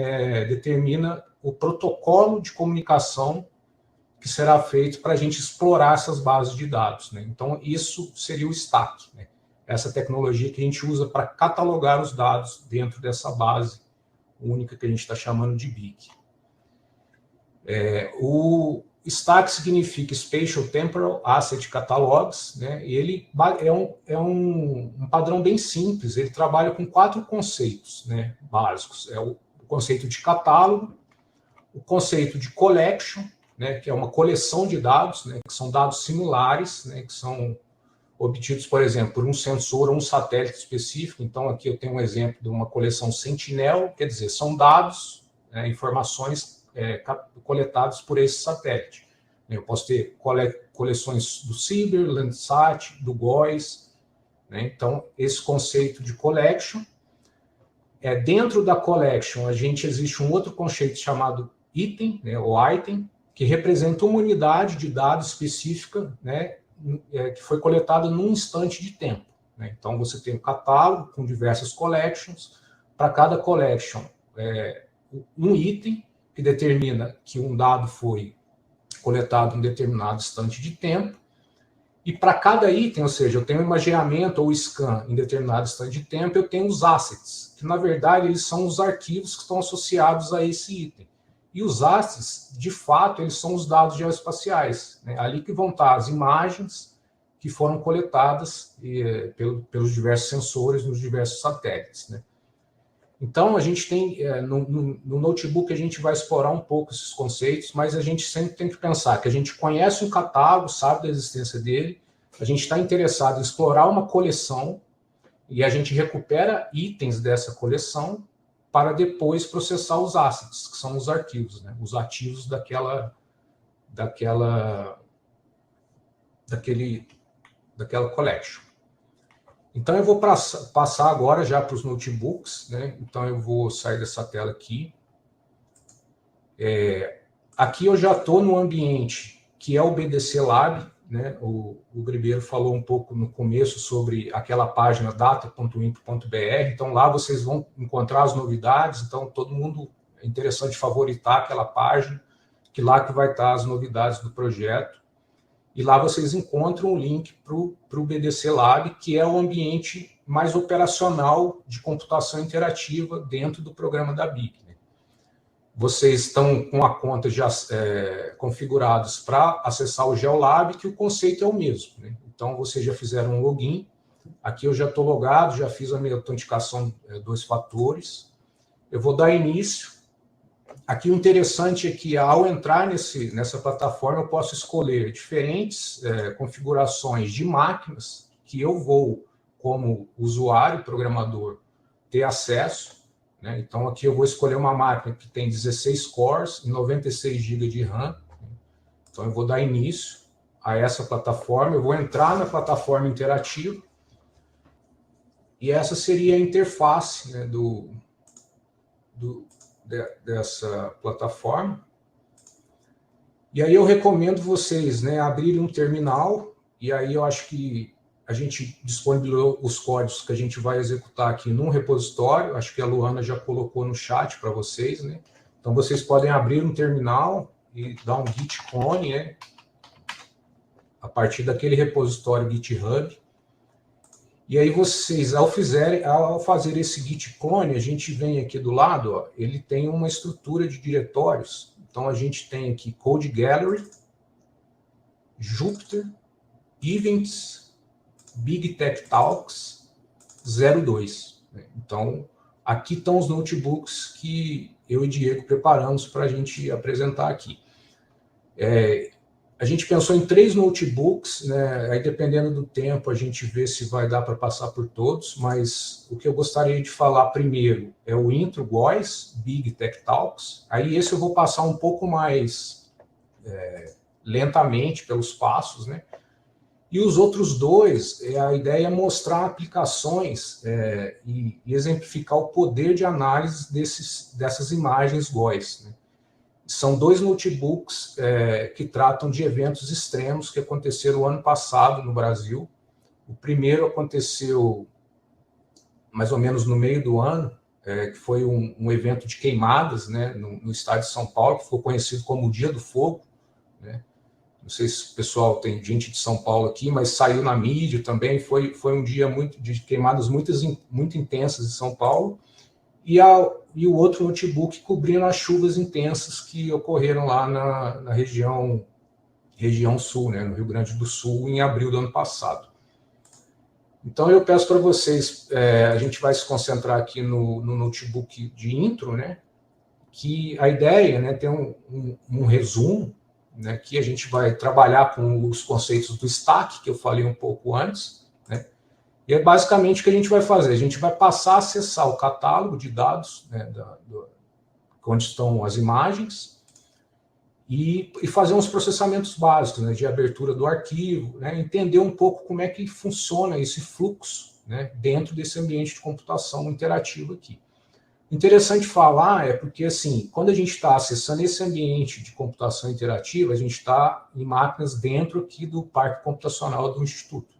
determina o protocolo de comunicação que será feito para a gente explorar essas bases de dados. Né? Então, isso seria o stack, né? Essa tecnologia que a gente usa para catalogar os dados dentro dessa base única que a gente está chamando de BIG. O stack significa Spatial Temporal Asset Catalogs, né? E ele é um padrão bem simples, ele trabalha com 4 conceitos, né, básicos. É o conceito de catálogo, o conceito de collection, né, que é uma coleção de dados, né, que são dados similares, né, que são obtidos, por exemplo, por um sensor ou um satélite específico. Então, aqui eu tenho um exemplo de uma coleção Sentinel, quer dizer, são dados, informações coletados por esse satélite. Eu posso ter coleções do CIBER, Landsat, do GOES. Né? Então, esse conceito de collection. Dentro da collection, existe um outro conceito chamado item, né, ou item, que representa uma unidade de dados específica, né, que foi coletada num instante de tempo. Né? Então, você tem um catálogo com diversas collections. Para cada collection, um item, que determina que um dado foi coletado em determinado instante de tempo, e para cada item, ou seja, eu tenho um imageamento ou scan em determinado instante de tempo, eu tenho os assets, que na verdade eles são os arquivos que estão associados a esse item. E os assets, de fato, eles são os dados geoespaciais, né? Ali que vão estar as imagens que foram coletadas pelos diversos sensores nos diversos satélites, né? Então, a gente tem, no notebook, a gente vai explorar um pouco esses conceitos, mas a gente sempre tem que pensar que a gente conhece um catálogo, sabe da existência dele, a gente está interessado em explorar uma coleção e a gente recupera itens dessa coleção para depois processar os assets, que são os arquivos, né? Os ativos daquela collection. Então, eu vou passar agora já para os notebooks, né? Então, eu vou sair dessa tela aqui. Aqui eu já estou no ambiente que é o BDC Lab, né? O Gribeiro falou um pouco no começo sobre aquela página data.imp.br. Então, lá vocês vão encontrar as novidades. Então, todo mundo é interessante favoritar aquela página, que lá que vai estar as novidades do projeto. E lá vocês encontram o link para o BDC Lab, que é o ambiente mais operacional de computação interativa dentro do programa da BIG. Né? Vocês estão com a conta já configurados para acessar o GeoLab, que o conceito é o mesmo. Né? Então, vocês já fizeram um login. Aqui eu já estou logado, já fiz a minha autenticação 2 fatores. Eu vou dar início. Aqui o interessante é que, ao entrar nessa plataforma, eu posso escolher diferentes configurações de máquinas que eu vou, como usuário, programador, ter acesso. Né? Então, aqui eu vou escolher uma máquina que tem 16 cores e 96 GB de RAM. Então, eu vou dar início a essa plataforma. Eu vou entrar na plataforma interativa. E essa seria a interface, né, dessa plataforma. E aí eu recomendo vocês, né, abrirem um terminal, e aí eu acho que a gente disponibilizou os códigos que a gente vai executar aqui num repositório. Acho que a Luana já colocou no chat para vocês, né? Então vocês podem abrir um terminal e dar um git clone, né? a partir daquele repositório GitHub. E aí vocês, ao fazer esse git clone, a gente vem aqui do lado, ó, ele tem uma estrutura de diretórios. Então a gente tem aqui Code Gallery, Jupyter, Events, Big Tech Talks 02. Então, aqui estão os notebooks que eu e Diego preparamos para a gente apresentar aqui. A gente pensou em 3 notebooks, né? Aí dependendo do tempo a gente vê se vai dar para passar por todos, mas o que eu gostaria de falar primeiro é o Intro GOES, Big Tech Talks. Aí esse eu vou passar um pouco mais lentamente pelos passos, né? E os outros 2, a ideia é mostrar aplicações e exemplificar o poder de análise dessas imagens GOES, né? São 2 notebooks que tratam de eventos extremos que aconteceram o ano passado no Brasil. O primeiro aconteceu mais ou menos no meio do ano, que foi um evento de queimadas, né, no estado de São Paulo, que ficou conhecido como o Dia do Fogo, né? Não sei se o pessoal tem gente de São Paulo aqui, mas saiu na mídia também. Foi um dia de queimadas muito intensas em São Paulo. E o outro notebook cobrindo as chuvas intensas que ocorreram lá na região sul, né, no Rio Grande do Sul, em abril do ano passado. Então, eu peço para vocês, a gente vai se concentrar aqui no notebook de intro, né, que a ideia, né, tem um resumo, né, que a gente vai trabalhar com os conceitos do stack, que eu falei um pouco antes, né. E é basicamente o que a gente vai fazer. A gente vai passar a acessar o catálogo de dados, né, onde estão as imagens, e fazer uns processamentos básicos, né, de abertura do arquivo, né, entender um pouco como é que funciona esse fluxo, né, dentro desse ambiente de computação interativo aqui. Interessante falar porque, assim, quando a gente está acessando esse ambiente de computação interativa, a gente está em máquinas dentro aqui do parque computacional do Instituto.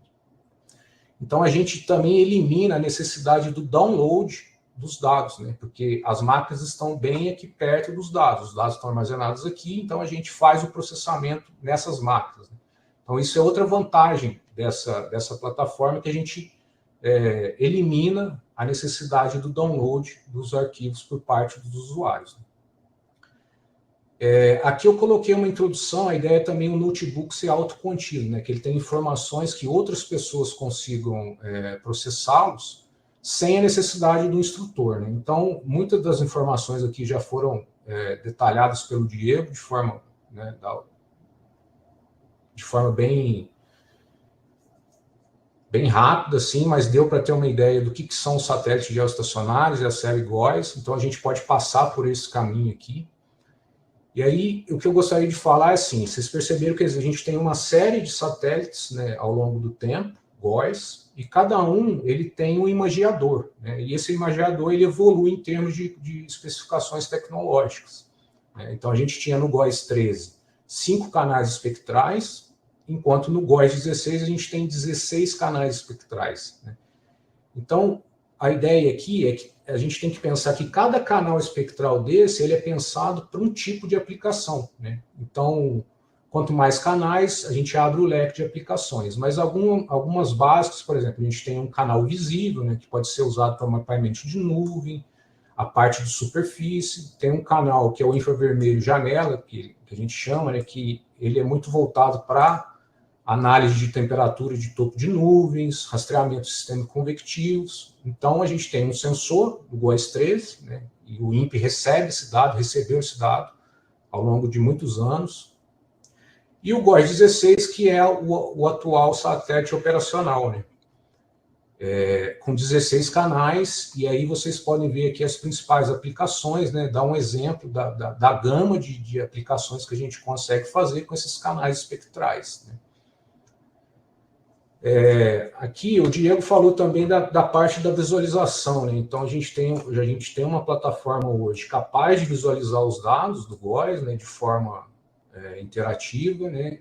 Então, a gente também elimina a necessidade do download dos dados, né? Porque as máquinas estão bem aqui perto dos dados, os dados estão armazenados aqui, então a gente faz o processamento nessas máquinas, né? Então, isso é outra vantagem dessa plataforma, que a gente elimina a necessidade do download dos arquivos por parte dos usuários, né? Aqui eu coloquei uma introdução, a ideia é também o notebook ser autocontido, né, que ele tem informações que outras pessoas consigam processá-los sem a necessidade do instrutor, né? Então, muitas das informações aqui já foram detalhadas pelo Diego de forma, né, bem rápida, assim, mas deu para ter uma ideia do que são os satélites geoestacionários e a série GOES. Então, a gente pode passar por esse caminho aqui. E aí, o que eu gostaria de falar é assim, vocês perceberam que a gente tem uma série de satélites, né, ao longo do tempo, GOES, e cada um ele tem um imageador, né, e esse imageador ele evolui em termos de especificações tecnológicas, né? Então, a gente tinha no GOES 13 5 canais espectrais, enquanto no GOES 16 a gente tem 16 canais espectrais, né? Então, a ideia aqui é que a gente tem que pensar que cada canal espectral desse ele é pensado para um tipo de aplicação, né? Então, quanto mais canais, a gente abre o leque de aplicações. Mas algumas básicas, por exemplo, a gente tem um canal visível, né, que pode ser usado para mapeamento de nuvem, a parte de superfície. Tem um canal que é o infravermelho janela, que a gente chama, né, que ele é muito voltado para análise de temperatura de topo de nuvens, rastreamento de sistemas convectivos. Então, a gente tem um sensor, o GOES 13, né, e o INPE recebeu esse dado ao longo de muitos anos. E o GOES 16, que é o atual satélite operacional, né, com 16 canais, e aí vocês podem ver aqui as principais aplicações, né, dá um exemplo da gama de aplicações que a gente consegue fazer com esses canais espectrais, né. Aqui o Diego falou também da parte da visualização, né? Então a gente tem uma plataforma hoje capaz de visualizar os dados do GOES, né, de forma interativa, né?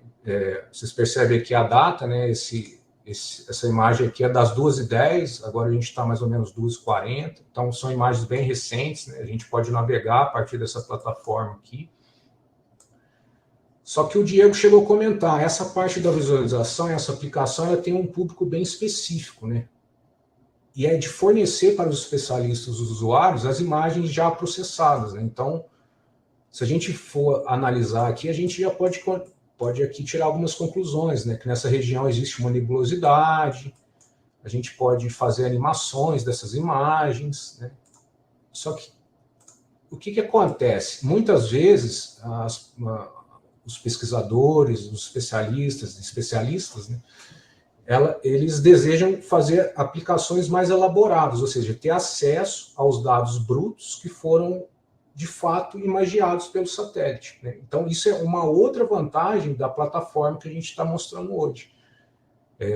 Vocês percebem aqui a data, né? Essa imagem aqui é das 2h10, agora a gente está mais ou menos 2h40, então são imagens bem recentes, né? A gente pode navegar a partir dessa plataforma aqui. Só que o Diego chegou a comentar, essa parte da visualização, essa aplicação, ela tem um público bem específico, né? E é de fornecer para os especialistas, os usuários, as imagens já processadas, né? Então, se a gente for analisar aqui, a gente já pode aqui tirar algumas conclusões, né? Que nessa região existe uma nebulosidade, a gente pode fazer animações dessas imagens, né? Só que o que acontece? Muitas vezes os pesquisadores, os especialistas, né, eles desejam fazer aplicações mais elaboradas, ou seja, ter acesso aos dados brutos que foram de fato imagiados pelo satélite, né? Então, isso é uma outra vantagem da plataforma que a gente está mostrando hoje.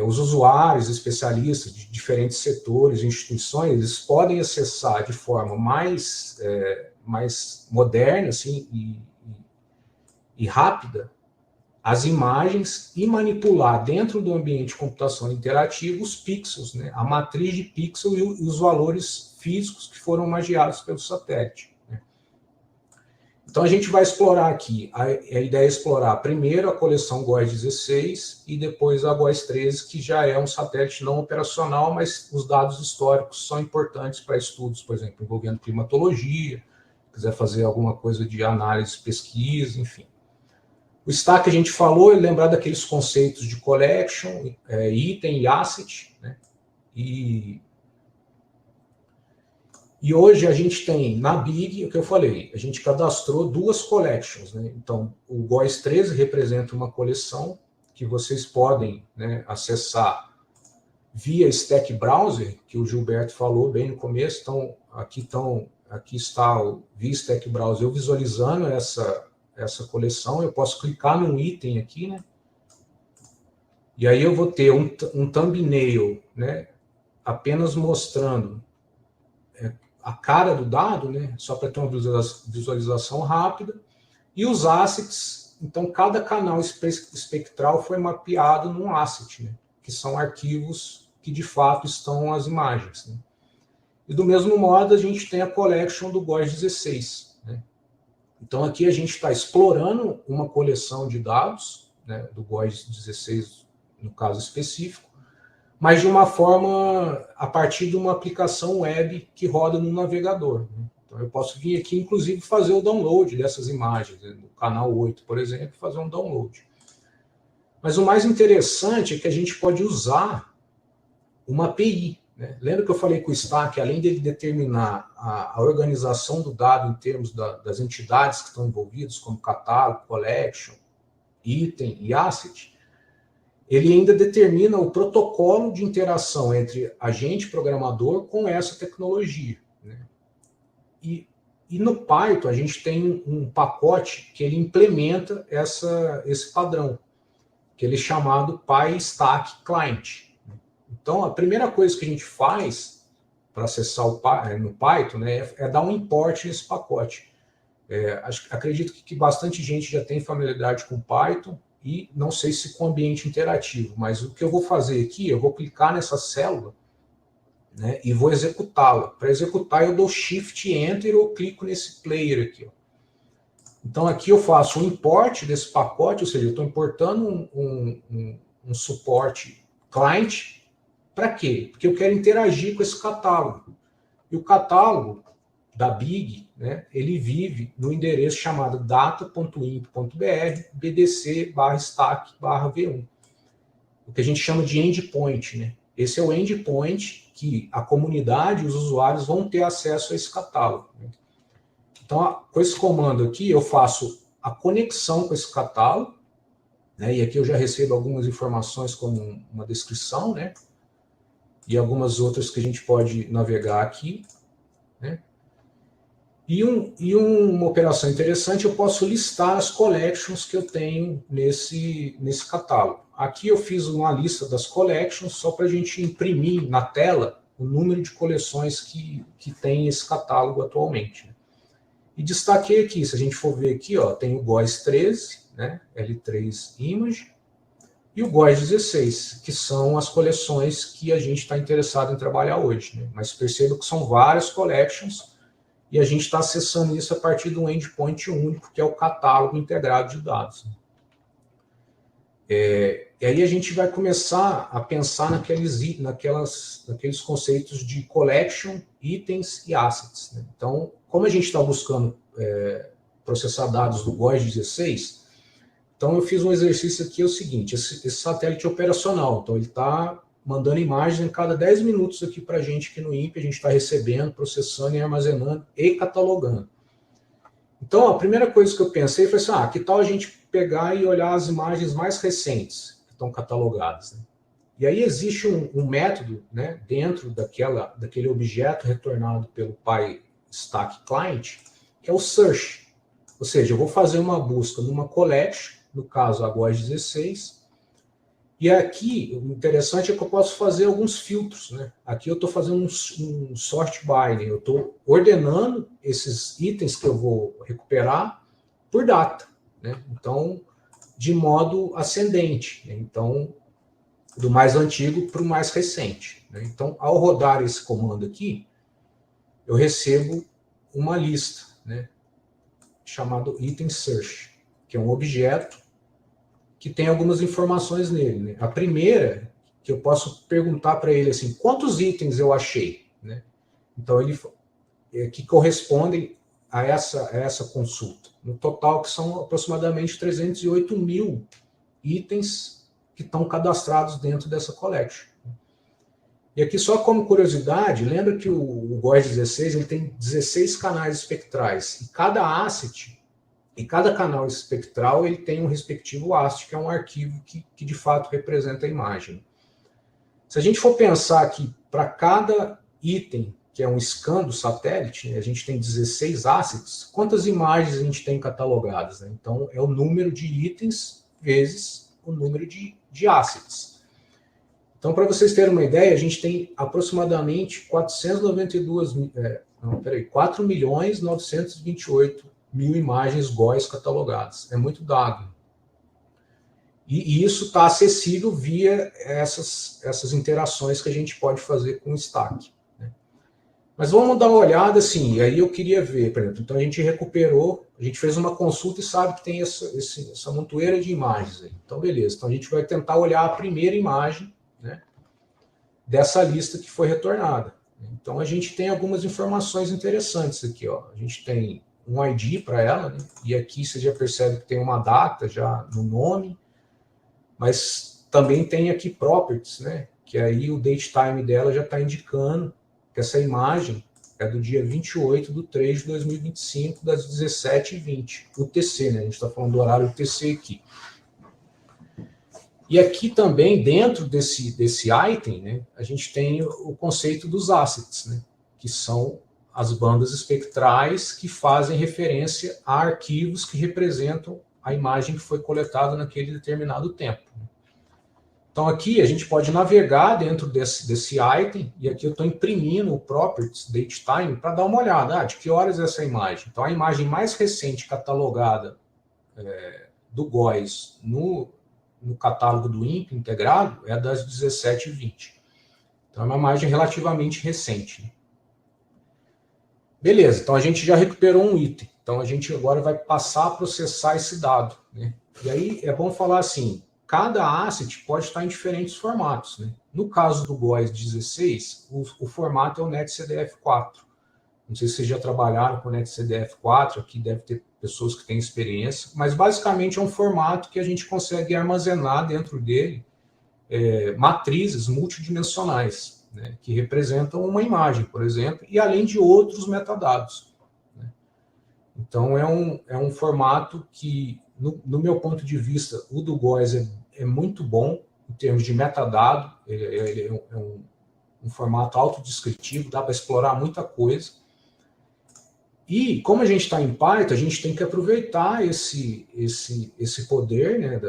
Os usuários, especialistas de diferentes setores, instituições, eles podem acessar de forma mais moderna assim, e rápida as imagens e manipular dentro do ambiente de computação interativa os pixels, né? A matriz de pixel e os valores físicos que foram imagiados pelo satélite. Então, a gente vai explorar aqui, a ideia é explorar primeiro a coleção GOES 16 e depois a GOES 13, que já é um satélite não operacional, mas os dados históricos são importantes para estudos, por exemplo, envolvendo climatologia, quiser fazer alguma coisa de análise, pesquisa, enfim. O stack que a gente falou é lembrar daqueles conceitos de collection, item e asset, né? E hoje a gente tem, na Big, o que eu falei, a gente cadastrou 2 collections, né? Então, o GOES 13 representa uma coleção que vocês podem, né, acessar via Stack Browser, que o Gilberto falou bem no começo. Então, aqui está o via Stack Browser, eu visualizando essa coleção, eu posso clicar num item aqui, né? E aí eu vou ter um thumbnail, né, apenas mostrando a cara do dado, né, só para ter uma visualização rápida, e os assets. Então, cada canal espectral foi mapeado num asset, né, que são arquivos que, de fato, estão as imagens, né. E, do mesmo modo, a gente tem a collection do GOES 16, né. Então, aqui a gente está explorando uma coleção de dados, né, do GOES 16, no caso específico, mas de uma forma, a partir de uma aplicação web que roda no navegador, né? Então, eu posso vir aqui, inclusive, fazer o download dessas imagens, né? No canal 8, por exemplo, fazer um download. Mas o mais interessante é que a gente pode usar uma API, né? Lembra que eu falei que o Stack, além de determinar a organização do dado em termos das entidades que estão envolvidas, como catálogo, collection, item e asset, ele ainda determina o protocolo de interação entre agente programador com essa tecnologia, né? E no Python a gente tem um pacote que ele implementa esse padrão, que ele é chamado PyStack Client. Então, a primeira coisa que a gente faz para acessar no Python, né, é dar um import nesse pacote. Acredito que bastante gente já tem familiaridade com Python, e não sei se com ambiente interativo, mas o que eu vou fazer aqui, eu vou clicar nessa célula, né, e vou executá-la. Para executar, eu dou Shift Enter ou clico nesse player aqui, ó. Então, aqui eu faço um import desse pacote, ou seja, eu estou importando um suporte client. Para quê? Porque eu quero interagir com esse catálogo. E o catálogo da Big, né, ele vive no endereço chamado data.imp.br bdc/stack/v1, o que a gente chama de endpoint, né? Esse é o endpoint que a comunidade e os usuários vão ter acesso a esse catálogo, né? Então, com esse comando aqui, eu faço a conexão com esse catálogo, né, e aqui eu já recebo algumas informações como uma descrição, né, e algumas outras que a gente pode navegar aqui, né? E uma operação interessante, eu posso listar as collections que eu tenho nesse catálogo. Aqui eu fiz uma lista das collections só para a gente imprimir na tela o número de coleções que tem esse catálogo atualmente. E destaquei aqui, se a gente for ver aqui, ó, tem o GOES 13, né, L3 Image, e o GOES 16, que são as coleções que a gente está interessado em trabalhar hoje, né? Mas perceba que são várias collections, e a gente está acessando isso a partir de um endpoint único, que é o catálogo integrado de dados. E aí a gente vai começar a pensar naqueles conceitos de collection, itens e assets, né? Então, como a gente está buscando processar dados do GOES 16, então eu fiz um exercício aqui, é o seguinte, esse satélite operacional, então ele está mandando imagens em cada 10 minutos aqui para a gente aqui no INPE, a gente está recebendo, processando e armazenando e catalogando. Então, a primeira coisa que eu pensei foi assim, que tal a gente pegar e olhar as imagens mais recentes que estão catalogadas, né? E aí existe um método, né, dentro daquele objeto retornado pelo PyStack Client, que é o search. Ou seja, eu vou fazer uma busca numa collection, no caso a GOES 16, e aqui o interessante é que eu posso fazer alguns filtros, né? Aqui eu estou fazendo um sort by, né? Eu estou ordenando esses itens que eu vou recuperar por data, né? Então, de modo ascendente, né? Então, do mais antigo para o mais recente, né? Então, ao rodar esse comando aqui, eu recebo uma lista, né, chamado item search, que é um objeto que tem algumas informações nele, né? A primeira, que eu posso perguntar para ele assim, quantos itens eu achei, né? Então, que correspondem a essa consulta. No total, que são aproximadamente 308 mil itens que estão cadastrados dentro dessa collection. E aqui, só como curiosidade, lembra que o GOES 16 ele tem 16 canais espectrais, e cada asset, e cada canal espectral ele tem um respectivo ASCII, que é um arquivo que de fato representa a imagem. Se a gente for pensar que para cada item, que é um scan do satélite, né, a gente tem 16 assets, quantas imagens a gente tem catalogadas, né? Então, é o número de itens vezes o número de assets. Então, para vocês terem uma ideia, a gente tem aproximadamente 4.928.000 imagens GOES catalogadas. É muito dado. E isso está acessível via essas interações que a gente pode fazer com o Stack, né? Mas vamos dar uma olhada, assim, e aí eu queria ver, por exemplo, então a gente recuperou, a gente fez uma consulta e sabe que tem essa montoeira de imagens aí. Então, beleza. Então, a gente vai tentar olhar a primeira imagem, né, dessa lista que foi retornada. Então, a gente tem algumas informações interessantes aqui, ó. A gente tem um ID para ela, né? E aqui você já percebe que tem uma data já no nome, mas também tem aqui properties, né? Que aí o date time dela já está indicando que essa imagem é do dia 28/3/2025, das 17h20, UTC, né? A gente está falando do horário UTC aqui. E aqui também, dentro desse item, né, a gente tem o conceito dos assets, né, que são as bandas espectrais que fazem referência a arquivos que representam a imagem que foi coletada naquele determinado tempo. Então, aqui a gente pode navegar dentro desse item, e aqui eu estou imprimindo o properties datetime para dar uma olhada, de que horas é essa imagem. Então, a imagem mais recente catalogada do GOES no catálogo do INPE integrado é das 17h20. Então, é uma imagem relativamente recente. Beleza, então a gente já recuperou um item. Então, a gente agora vai passar a processar esse dado, né? E aí é bom falar assim, cada asset pode estar em diferentes formatos, né? No caso do GOES 16, o formato é o NetCDF4. Não sei se vocês já trabalharam com o NetCDF4, aqui deve ter pessoas que têm experiência, mas basicamente é um formato que a gente consegue armazenar dentro dele matrizes multidimensionais, né, que representam uma imagem, por exemplo, e além de outros metadados, né? Então, é um formato que, no meu ponto de vista, o do GOES é muito bom em termos de metadado, ele é um formato autodescritivo, dá para explorar muita coisa. E, como a gente está em Python, a gente tem que aproveitar esse poder, né,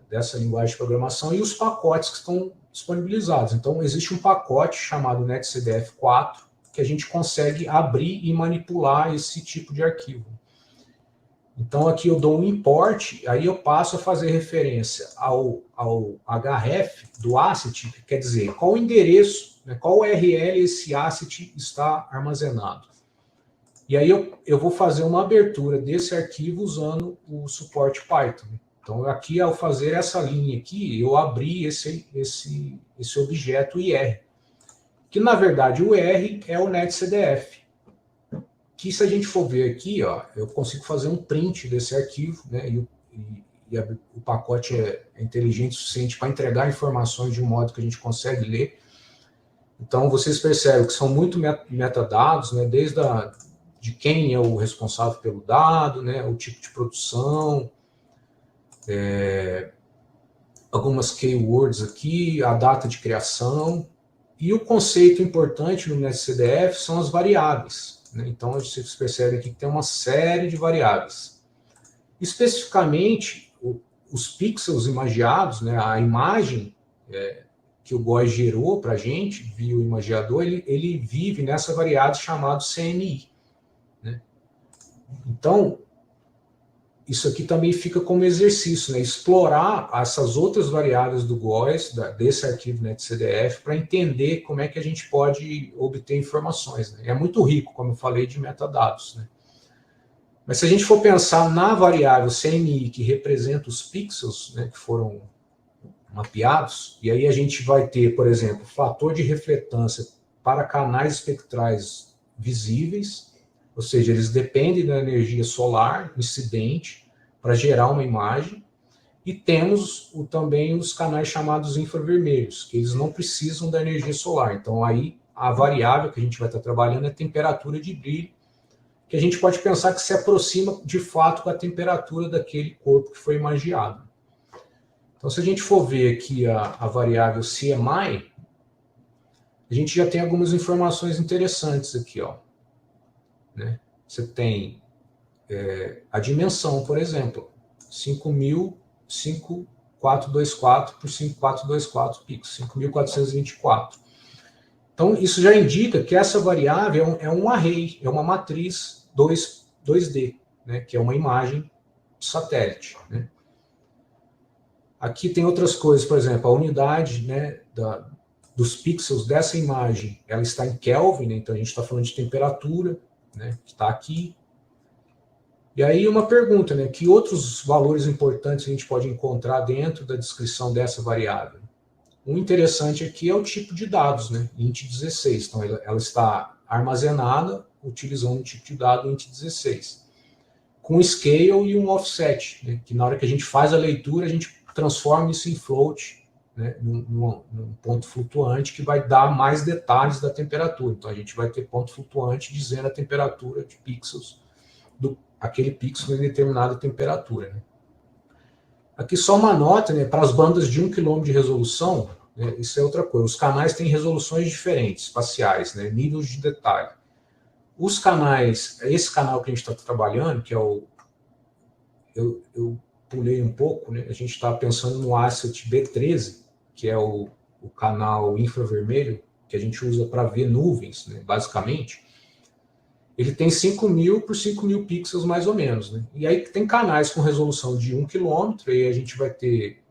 dessa linguagem de programação e os pacotes que estão disponibilizados. Então, existe um pacote chamado NetCDF4 que a gente consegue abrir e manipular esse tipo de arquivo. Então, aqui eu dou um import, aí eu passo a fazer referência ao href do asset, que quer dizer, qual o endereço, né, qual URL esse asset está armazenado. E aí eu vou fazer uma abertura desse arquivo usando o suporte Python. Então, Então, aqui, ao fazer essa linha aqui, eu abri esse objeto IR, que, na verdade, o IR é o NetCDF, que, se a gente for ver aqui, ó, eu consigo fazer um print desse arquivo, né, e o pacote é inteligente o suficiente para entregar informações de um modo que a gente consegue ler. Então, vocês percebem que são muito metadados, né, desde de quem é o responsável pelo dado, né, o tipo de produção, algumas keywords aqui, a data de criação, e o conceito importante no NetCDF são as variáveis, né? Então, vocês percebem aqui que tem uma série de variáveis. Especificamente, os pixels imagiados, né, a imagem que o GOES gerou para a gente, via o imagiador, ele vive nessa variável chamada CNI. Né? Então, isso aqui também fica como exercício, né? Explorar essas outras variáveis do GOES, desse arquivo NetCDF, para entender como é que a gente pode obter informações. Né? É muito rico, como eu falei, de metadados. Né? Mas se a gente for pensar na variável CNI, que representa os pixels, né, que foram mapeados, e aí a gente vai ter, por exemplo, fator de refletância para canais espectrais visíveis, ou seja, eles dependem da energia solar incidente para gerar uma imagem, e temos também os canais chamados infravermelhos, que eles não precisam da energia solar. Então, aí, a variável que a gente vai estar trabalhando é a temperatura de brilho, que a gente pode pensar que se aproxima, de fato, com a temperatura daquele corpo que foi imagiado. Então, se a gente for ver aqui a variável CMI, a gente já tem algumas informações interessantes aqui, ó. Né? Você tem a dimensão, por exemplo, 5.5424 por 5.424 pixels, 5.424. Então, isso já indica que essa variável é um array, é uma matriz 2D, né? Que é uma imagem de satélite. Né? Aqui tem outras coisas, por exemplo, a unidade, né, dos pixels dessa imagem, ela está em Kelvin, né? Então a gente está falando de temperatura, né, que está aqui. E aí uma pergunta, né, que outros valores importantes a gente pode encontrar dentro da descrição dessa variável? O interessante aqui é o tipo de dados, né, int16. Então ela está armazenada utilizando o tipo de dado int16, com scale e um offset, né, que na hora que a gente faz a leitura, a gente transforma isso em float, né, num ponto flutuante que vai dar mais detalhes da temperatura. Então a gente vai ter ponto flutuante dizendo a temperatura de pixels aquele pixel em determinada temperatura. Né? Aqui só uma nota, né, para as bandas de 1 km de resolução, né, isso é outra coisa. Os canais têm resoluções diferentes, espaciais, né, níveis de detalhe. Os canais, esse canal que a gente está trabalhando, que é o... Eu pulei um pouco, né, a gente está pensando no asset B13, que é o canal infravermelho, que a gente usa para ver nuvens, né, basicamente. Ele tem 5.000 por 5.000 pixels, mais ou menos. Né? E aí tem canais com resolução de 1 km, e a gente vai ter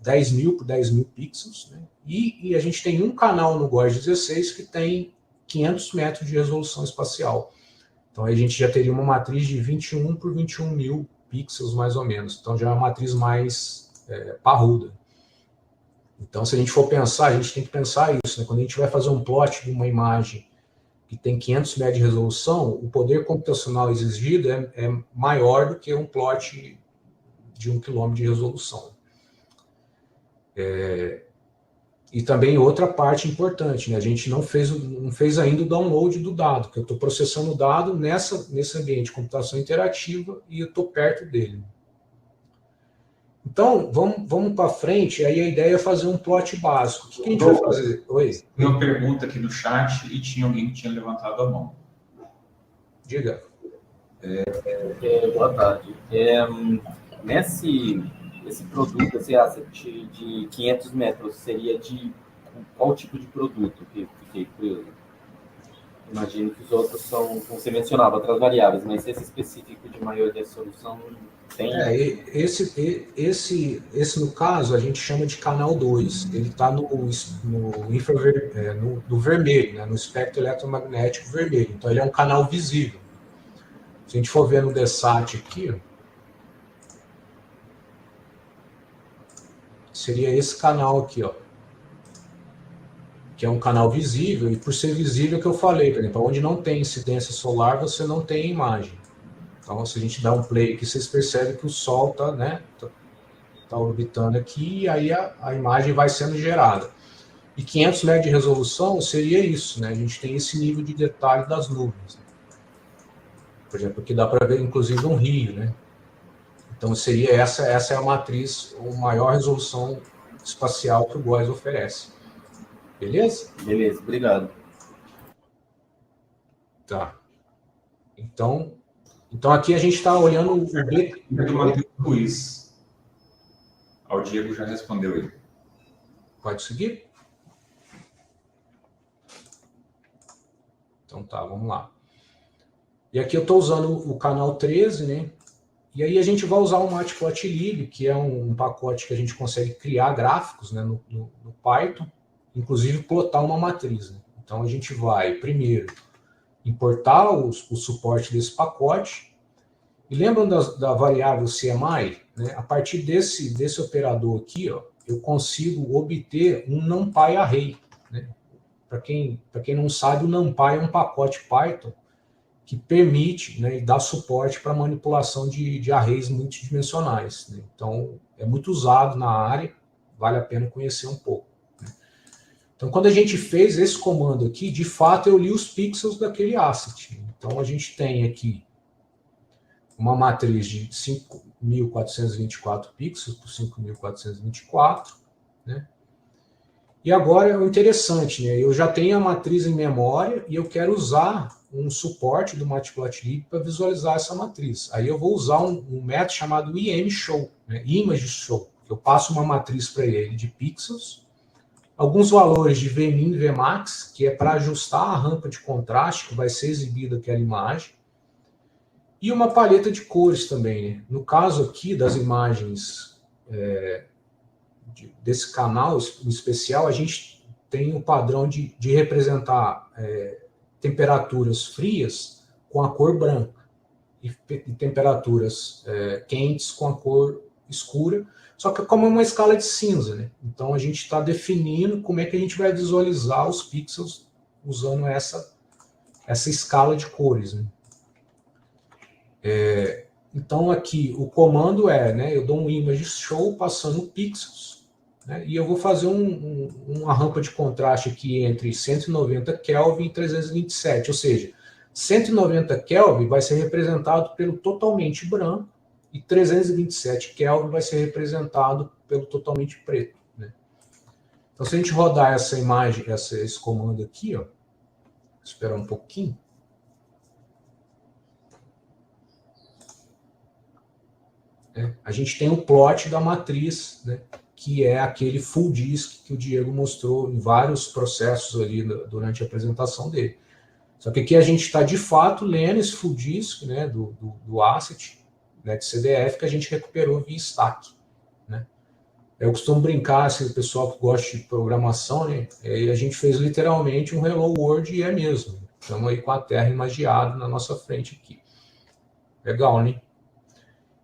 10.000 por 10.000 pixels. Né? E a gente tem um canal no GOES 16 que tem 500 metros de resolução espacial. Então aí a gente já teria uma matriz de 21 por 21.000 pixels, mais ou menos. Então já é uma matriz mais parruda. Então, se a gente for pensar, a gente tem que pensar isso. Né? Quando a gente vai fazer um plot de uma imagem que tem 500 metros de resolução, o poder computacional exigido é maior do que um plot de 1 km de resolução. E também outra parte importante, né? A gente não fez ainda o download do dado, que eu estou processando o dado nesse ambiente de computação interativa e eu estou perto dele. Então, vamos para frente, aí a ideia é fazer um plot básico. O que a gente vai fazer? Oi? Tem uma pergunta aqui no chat e tinha alguém que tinha levantado a mão. Diga. Boa tarde. Esse produto, esse asset de 500 metros, seria de qual tipo de produto? Que fiquei curioso. Imagino que os outros são, como você mencionava, outras variáveis, mas esse específico de maior resolução tem... Esse no caso, a gente chama de canal 2. Ele está no vermelho, né, no espectro eletromagnético vermelho. Então, ele é um canal visível. Se a gente for ver no DESAT aqui, seria esse canal aqui, ó, que é um canal visível, e por ser visível que eu falei, por exemplo, onde não tem incidência solar, você não tem imagem. Então, se a gente dá um play aqui, vocês percebem que o Sol está, né, tá orbitando aqui, e aí a imagem vai sendo gerada. E 500 metros de resolução seria isso, né? A gente tem esse nível de detalhe das nuvens. Por exemplo, aqui dá para ver, inclusive, um rio, né? Então, seria essa é a matriz, a maior resolução espacial que o GOES oferece. Beleza? Beleza, obrigado. Tá. Então aqui a gente está olhando o B. Do Matheus Ruiz. O Diego já respondeu aí. Pode seguir? Então tá, vamos lá. E aqui eu estou usando o canal 13, né? E aí a gente vai usar o Matplotlib, que é um pacote que a gente consegue criar gráficos, né, no Python, inclusive plotar uma matriz. Né? Então a gente vai, primeiro, importar o suporte desse pacote. E lembram da variável CMI? Né? A partir desse operador aqui, ó, eu consigo obter um NumPy array. Né? Para quem não sabe, o NumPy é um pacote Python que permite, né, e dá suporte para manipulação de arrays multidimensionais. Né? Então, é muito usado na área, vale a pena conhecer um pouco. Né? Então, quando a gente fez esse comando aqui, de fato, eu li os pixels daquele asset. Então, a gente tem aqui uma matriz de 5.424 pixels por 5.424, né? E agora, o interessante, né? Eu já tenho a matriz em memória e eu quero usar um suporte do Matplotlib para visualizar essa matriz. Aí eu vou usar um método chamado ImShow, né? ImageShow. Eu passo uma matriz para ele de pixels, alguns valores de Vmin e Vmax, que é para ajustar a rampa de contraste que vai ser exibida aquela imagem, e uma paleta de cores também. Né? No caso aqui das imagens desse canal em especial, a gente tem o padrão de representar temperaturas frias com a cor branca e temperaturas quentes com a cor escura, só que como é uma escala de cinza, né? Então a gente está definindo como é que a gente vai visualizar os pixels usando essa escala de cores, né? Então aqui o comando né, eu dou um ImageShow passando pixels, né, e eu vou fazer uma rampa de contraste aqui entre 190 Kelvin e 327, ou seja, 190 Kelvin vai ser representado pelo totalmente branco e 327 Kelvin vai ser representado pelo totalmente preto. Né? Então se a gente rodar essa imagem, esse comando aqui, ó, esperar um pouquinho. A gente tem o plot da matriz, né, que é aquele full disk que o Diego mostrou em vários processos ali durante a apresentação dele. Só que aqui a gente está, de fato, lendo esse full disk, né, do asset, né, de CDF, que a gente recuperou via stack. Né. Eu costumo brincar, assim, o pessoal que gosta de programação, né, a gente fez literalmente um Hello World e é mesmo. Estamos aí com a Terra imagiada na nossa frente aqui. Legal, né?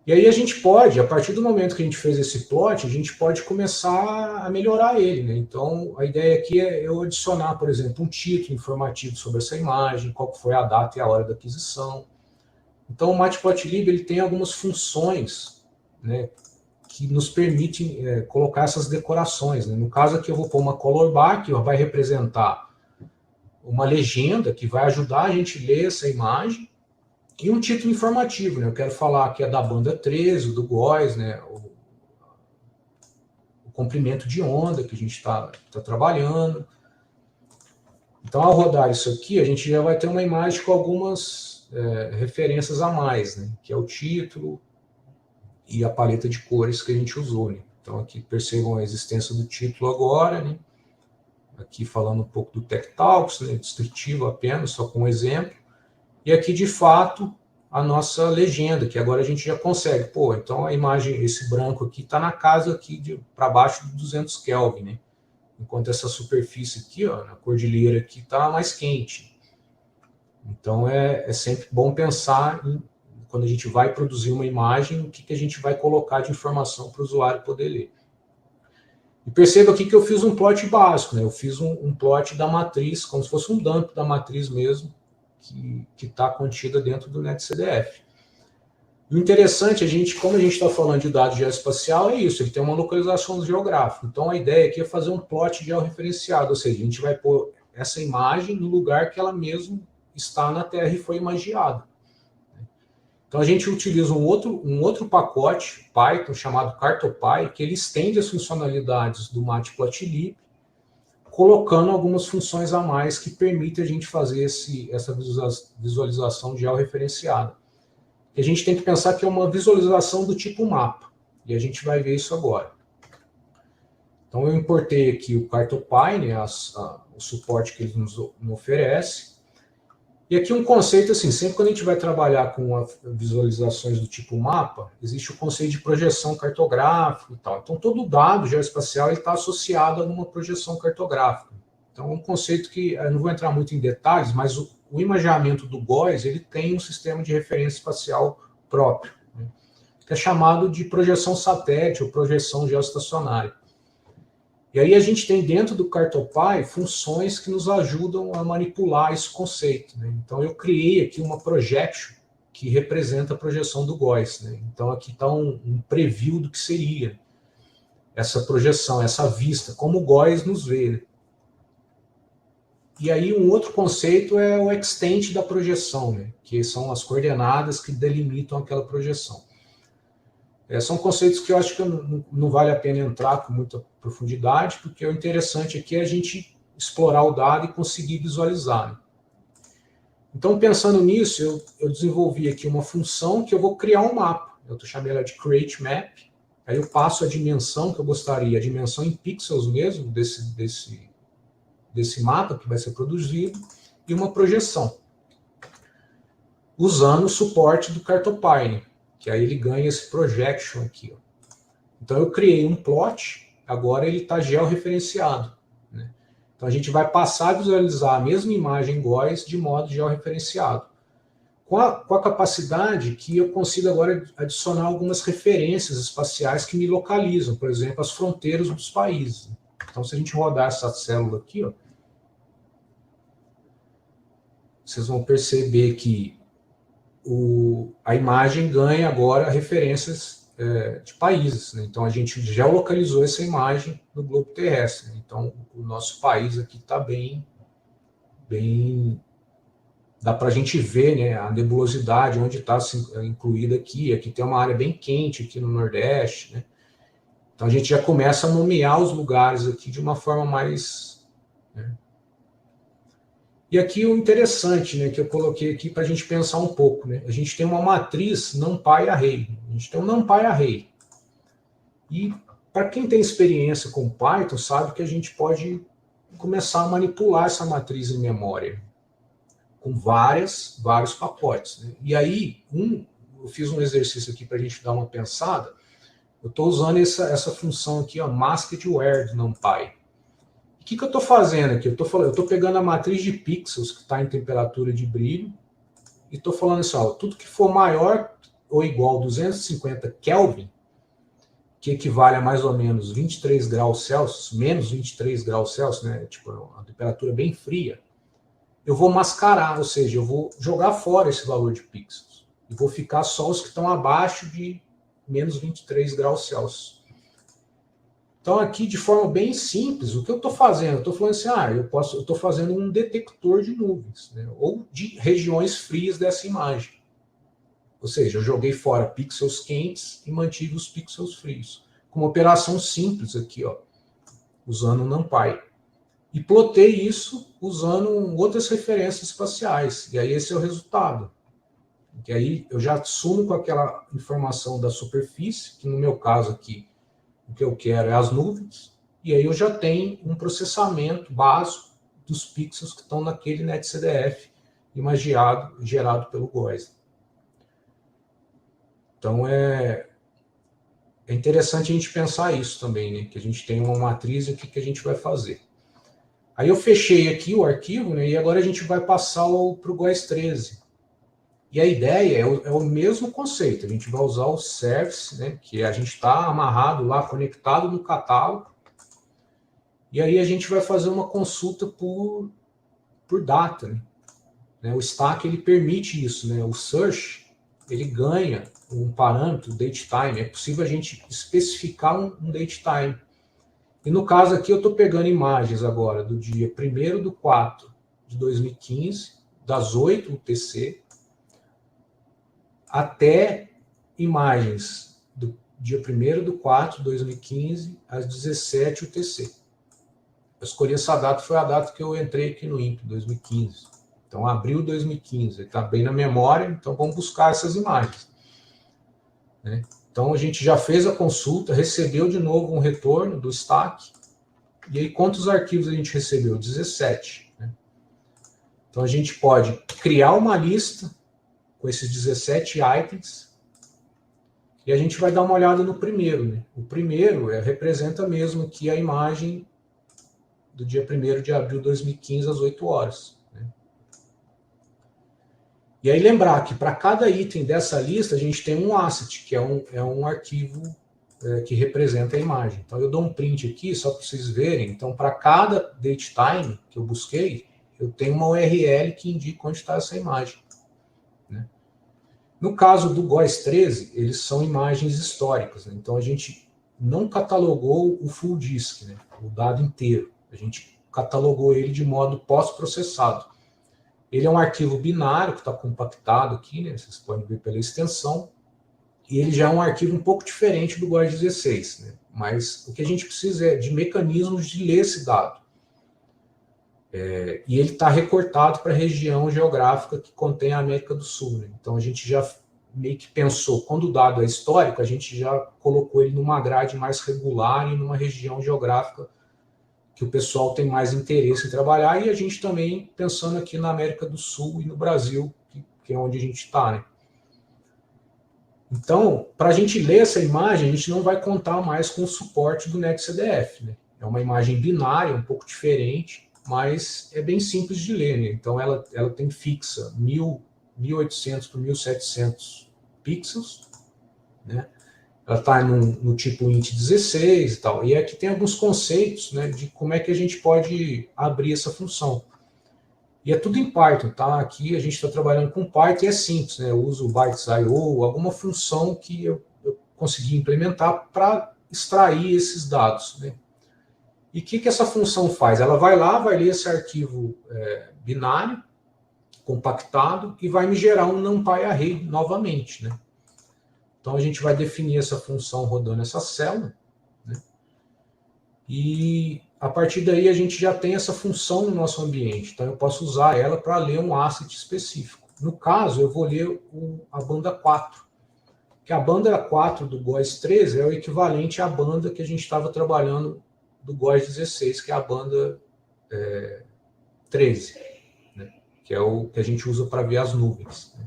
E aí a gente pode, a partir do momento que a gente fez esse plot, a gente pode começar a melhorar ele, né? Então, a ideia aqui é eu adicionar, por exemplo, um título informativo sobre essa imagem, qual foi a data e a hora da aquisição. Então, o Matplotlib ele tem algumas funções, né, que nos permitem colocar essas decorações. Né? No caso aqui eu vou pôr uma color bar, que vai representar uma legenda, que vai ajudar a gente a ler essa imagem, e um título informativo, né? Eu quero falar que é da banda 13, do GOES, né? O comprimento de onda que a gente está trabalhando. Então, ao rodar isso aqui, a gente já vai ter uma imagem com algumas referências a mais, né? Que é o título e a paleta de cores que a gente usou. Né? Então, aqui percebam a existência do título agora, né? Aqui falando um pouco do Tech Talks, né? Descritivo apenas, só com um exemplo. E aqui, de fato, a nossa legenda, que agora a gente já consegue. Pô, então a imagem, esse branco aqui, está na casa aqui para baixo de 200 Kelvin, né? Enquanto essa superfície aqui, ó, na cordilheira aqui, está mais quente. Então é sempre bom pensar quando a gente vai produzir uma imagem, o que a gente vai colocar de informação para o usuário poder ler. E perceba aqui que eu fiz um plot básico, né? Eu fiz um plot da matriz, como se fosse um dump da matriz mesmo, que está contida dentro do NetCDF. O interessante, como a gente está falando de dados geoespacial, é isso, ele tem uma localização geográfica. Então, a ideia aqui é fazer um plot georreferenciado, ou seja, a gente vai pôr essa imagem no lugar que ela mesmo está na Terra e foi imagiada. Então, a gente utiliza um outro pacote Python chamado CartoPy, que ele estende as funcionalidades do Matplotlib, colocando algumas funções a mais que permitem a gente fazer essa visualização georreferenciada. E a gente tem que pensar que é uma visualização do tipo mapa. E a gente vai ver isso agora. Então, eu importei aqui o CartoPy, né, o suporte que ele nos oferece. E aqui um conceito, assim, sempre quando a gente vai trabalhar com visualizações do tipo mapa, existe o conceito de projeção cartográfica e tal. Então, todo dado geoespacial está associado a uma projeção cartográfica. Então, é um conceito que, eu não vou entrar muito em detalhes, mas o imageamento do GOES, ele tem um sistema de referência espacial próprio, né, que é chamado de projeção satélite ou projeção geoestacionária. E aí a gente tem dentro do CartoPy funções que nos ajudam a manipular esse conceito, né? Então eu criei aqui uma projection que representa a projeção do GOES, né? Então aqui está um preview do que seria essa projeção, essa vista, como o GOES nos vê, né? E aí um outro conceito é o extent da projeção, né? Que são as coordenadas que delimitam aquela projeção. São conceitos que eu acho que não vale a pena entrar com muita profundidade, porque o interessante aqui é a gente explorar o dado e conseguir visualizar, né? Então, pensando nisso, eu desenvolvi aqui uma função que eu vou criar um mapa. Eu chamei ela de createMap. Aí eu passo a dimensão que eu gostaria, a dimensão em pixels mesmo, desse mapa que vai ser produzido, e uma projeção, usando o suporte do CartoPy, né? Que aí ele ganha esse projection aqui, ó. Então eu criei um plot, agora ele está georreferenciado, né? Então a gente vai passar a visualizar a mesma imagem GOES de modo georreferenciado, com a capacidade que eu consigo agora adicionar algumas referências espaciais que me localizam, por exemplo, as fronteiras dos países. Então se a gente rodar essa célula aqui, ó, vocês vão perceber que a imagem ganha agora referências de países, né? Então a gente geolocalizou essa imagem no globo terrestre, né? Então o nosso país aqui está bem, dá para a gente ver, né, a nebulosidade onde está incluída aqui. Aqui tem uma área bem quente aqui no Nordeste, né? Então a gente já começa a nomear os lugares aqui de uma forma mais, né? E aqui o interessante, né, que eu coloquei aqui para a gente pensar um pouco, né? A gente tem uma matriz NumPy Array. A gente tem um NumPy Array. E para quem tem experiência com Python, sabe que a gente pode começar a manipular essa matriz em memória com vários pacotes, né? E aí, eu fiz um exercício aqui para a gente dar uma pensada. Eu estou usando essa função aqui, ó, masked_where do NumPy. O que eu estou fazendo aqui? Eu estou pegando a matriz de pixels que está em temperatura de brilho e estou falando assim, ó, tudo que for maior ou igual a 250 Kelvin, que equivale a mais ou menos 23 graus Celsius, menos 23 graus Celsius, né, tipo uma temperatura bem fria, eu vou mascarar, ou seja, eu vou jogar fora esse valor de pixels e vou ficar só os que estão abaixo de menos 23 graus Celsius. Então, aqui, de forma bem simples, o que eu estou fazendo? Eu estou falando assim, eu estou fazendo um detector de nuvens, né, ou de regiões frias dessa imagem. Ou seja, eu joguei fora pixels quentes e mantive os pixels frios. Com uma operação simples aqui, ó, usando o NumPy. E plotei isso usando outras referências espaciais. E aí esse é o resultado. E aí eu já sumo com aquela informação da superfície, que no meu caso aqui, o que eu quero é as nuvens, e aí eu já tenho um processamento básico dos pixels que estão naquele NetCDF imagiado, gerado pelo GOES. Então é interessante a gente pensar isso também, né? Que a gente tem uma matriz e o que a gente vai fazer. Aí eu fechei aqui o arquivo, né? E agora a gente vai passar para o GOES 13. E a ideia é o mesmo conceito. A gente vai usar o service, né, que a gente está amarrado lá, conectado no catálogo. E aí a gente vai fazer uma consulta por data, né? O stack ele permite isso, né? O search ele ganha um parâmetro date time. É possível a gente especificar um date time. E no caso aqui eu estou pegando imagens agora do dia 1º/4/2015, das 8 UTC, até imagens do dia 1º/4/2015, às 17 UTC. Eu escolhi essa data, foi a data que eu entrei aqui no INPE, 2015. Então, abril de 2015, está bem na memória, então vamos buscar essas imagens. Né? Então, a gente já fez a consulta, recebeu de novo um retorno do stack, e aí quantos arquivos a gente recebeu? 17. Né? Então, a gente pode criar uma lista com esses 17 itens, e a gente vai dar uma olhada no primeiro. Né? O primeiro representa mesmo aqui a imagem do dia 1º de abril de 2015, às 8 horas. Né? E aí lembrar que para cada item dessa lista, a gente tem um asset, que é um arquivo que representa a imagem. Então eu dou um print aqui, só para vocês verem. Então para cada date time que eu busquei, eu tenho uma URL que indica onde está essa imagem. Né? No caso do GOES 13, eles são imagens históricas. Né? Então a gente não catalogou o full disk, né? O dado inteiro. A gente catalogou ele de modo pós-processado. Ele é um arquivo binário que está compactado aqui, né? Vocês podem ver pela extensão. E ele já é um arquivo um pouco diferente do GOES 16. Né? Mas o que a gente precisa é de mecanismos de ler esse dado. E ele está recortado para a região geográfica que contém a América do Sul. Né? Então a gente já meio que pensou, quando o dado é histórico, a gente já colocou ele numa grade mais regular e numa região geográfica que o pessoal tem mais interesse em trabalhar, e a gente também pensando aqui na América do Sul e no Brasil, que é onde a gente está. Né? Então, para a gente ler essa imagem, a gente não vai contar mais com o suporte do NetCDF. Né? É uma imagem binária, um pouco diferente, mas é bem simples de ler. Né? Então, ela tem fixa 1800 por 1700 pixels, né? Ela está no tipo int 16 e tal. E aqui tem alguns conceitos, né, de como é que a gente pode abrir essa função. E é tudo em Python, tá? Aqui a gente está trabalhando com Python e é simples, né? Eu uso o bytes.io, alguma função que eu consegui implementar para extrair esses dados, né? E o que essa função faz? Ela vai lá, vai ler esse arquivo binário, compactado, e vai me gerar um NumPy array novamente, né? Então, a gente vai definir essa função rodando essa célula, né? E, a partir daí, a gente já tem essa função no nosso ambiente. Então, eu posso usar ela para ler um asset específico. No caso, eu vou ler a banda 4. Que a banda 4 do GOES 13 é o equivalente à banda que a gente estava trabalhando do GOES 16, que é a banda 13, né? Que é o que a gente usa para ver as nuvens, né?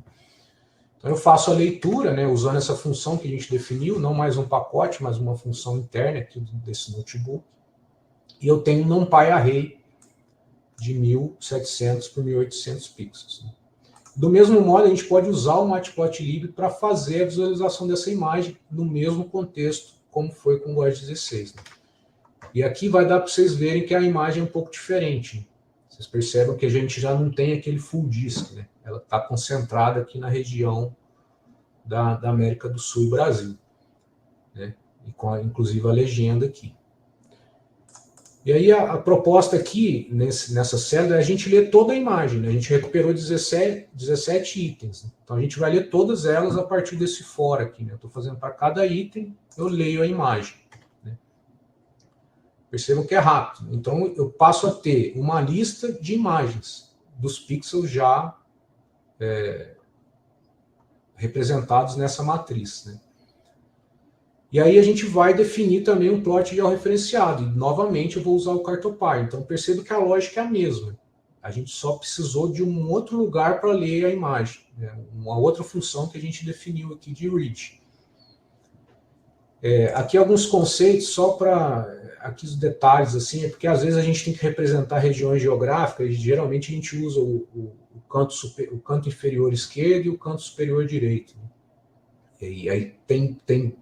Então, eu faço a leitura, né, usando essa função que a gente definiu, não mais um pacote, mas uma função interna aqui desse notebook. E eu tenho um NumPy array de 1700 por 1800 pixels. Né? Do mesmo modo, a gente pode usar o Matplotlib para fazer a visualização dessa imagem no mesmo contexto, como foi com o GOES 16. Né? E aqui vai dar para vocês verem que a imagem é um pouco diferente. Né? Vocês percebem que a gente já não tem aquele full disk, né? Ela está concentrada aqui na região da América do Sul e Brasil, né? E com inclusive a legenda aqui. E aí a proposta aqui, nessa célula, é a gente ler toda a imagem, né? A gente recuperou 17 itens. Né? Então a gente vai ler todas elas a partir desse for aqui, né? Eu estou fazendo para cada item, eu leio a imagem. Né? Percebam que é rápido. Então eu passo a ter uma lista de imagens dos pixels já representados nessa matriz. Né? E aí a gente vai definir também um plot georreferenciado. E, novamente, eu vou usar o Cartopy. Então, percebo que a lógica é a mesma. A gente só precisou de um outro lugar para ler a imagem. Né? Uma outra função que a gente definiu aqui de read. Aqui alguns conceitos, só para... Aqui os detalhes, assim, é porque às vezes a gente tem que representar regiões geográficas e geralmente a gente usa o canto inferior esquerdo e o canto superior direito. Né? E aí tem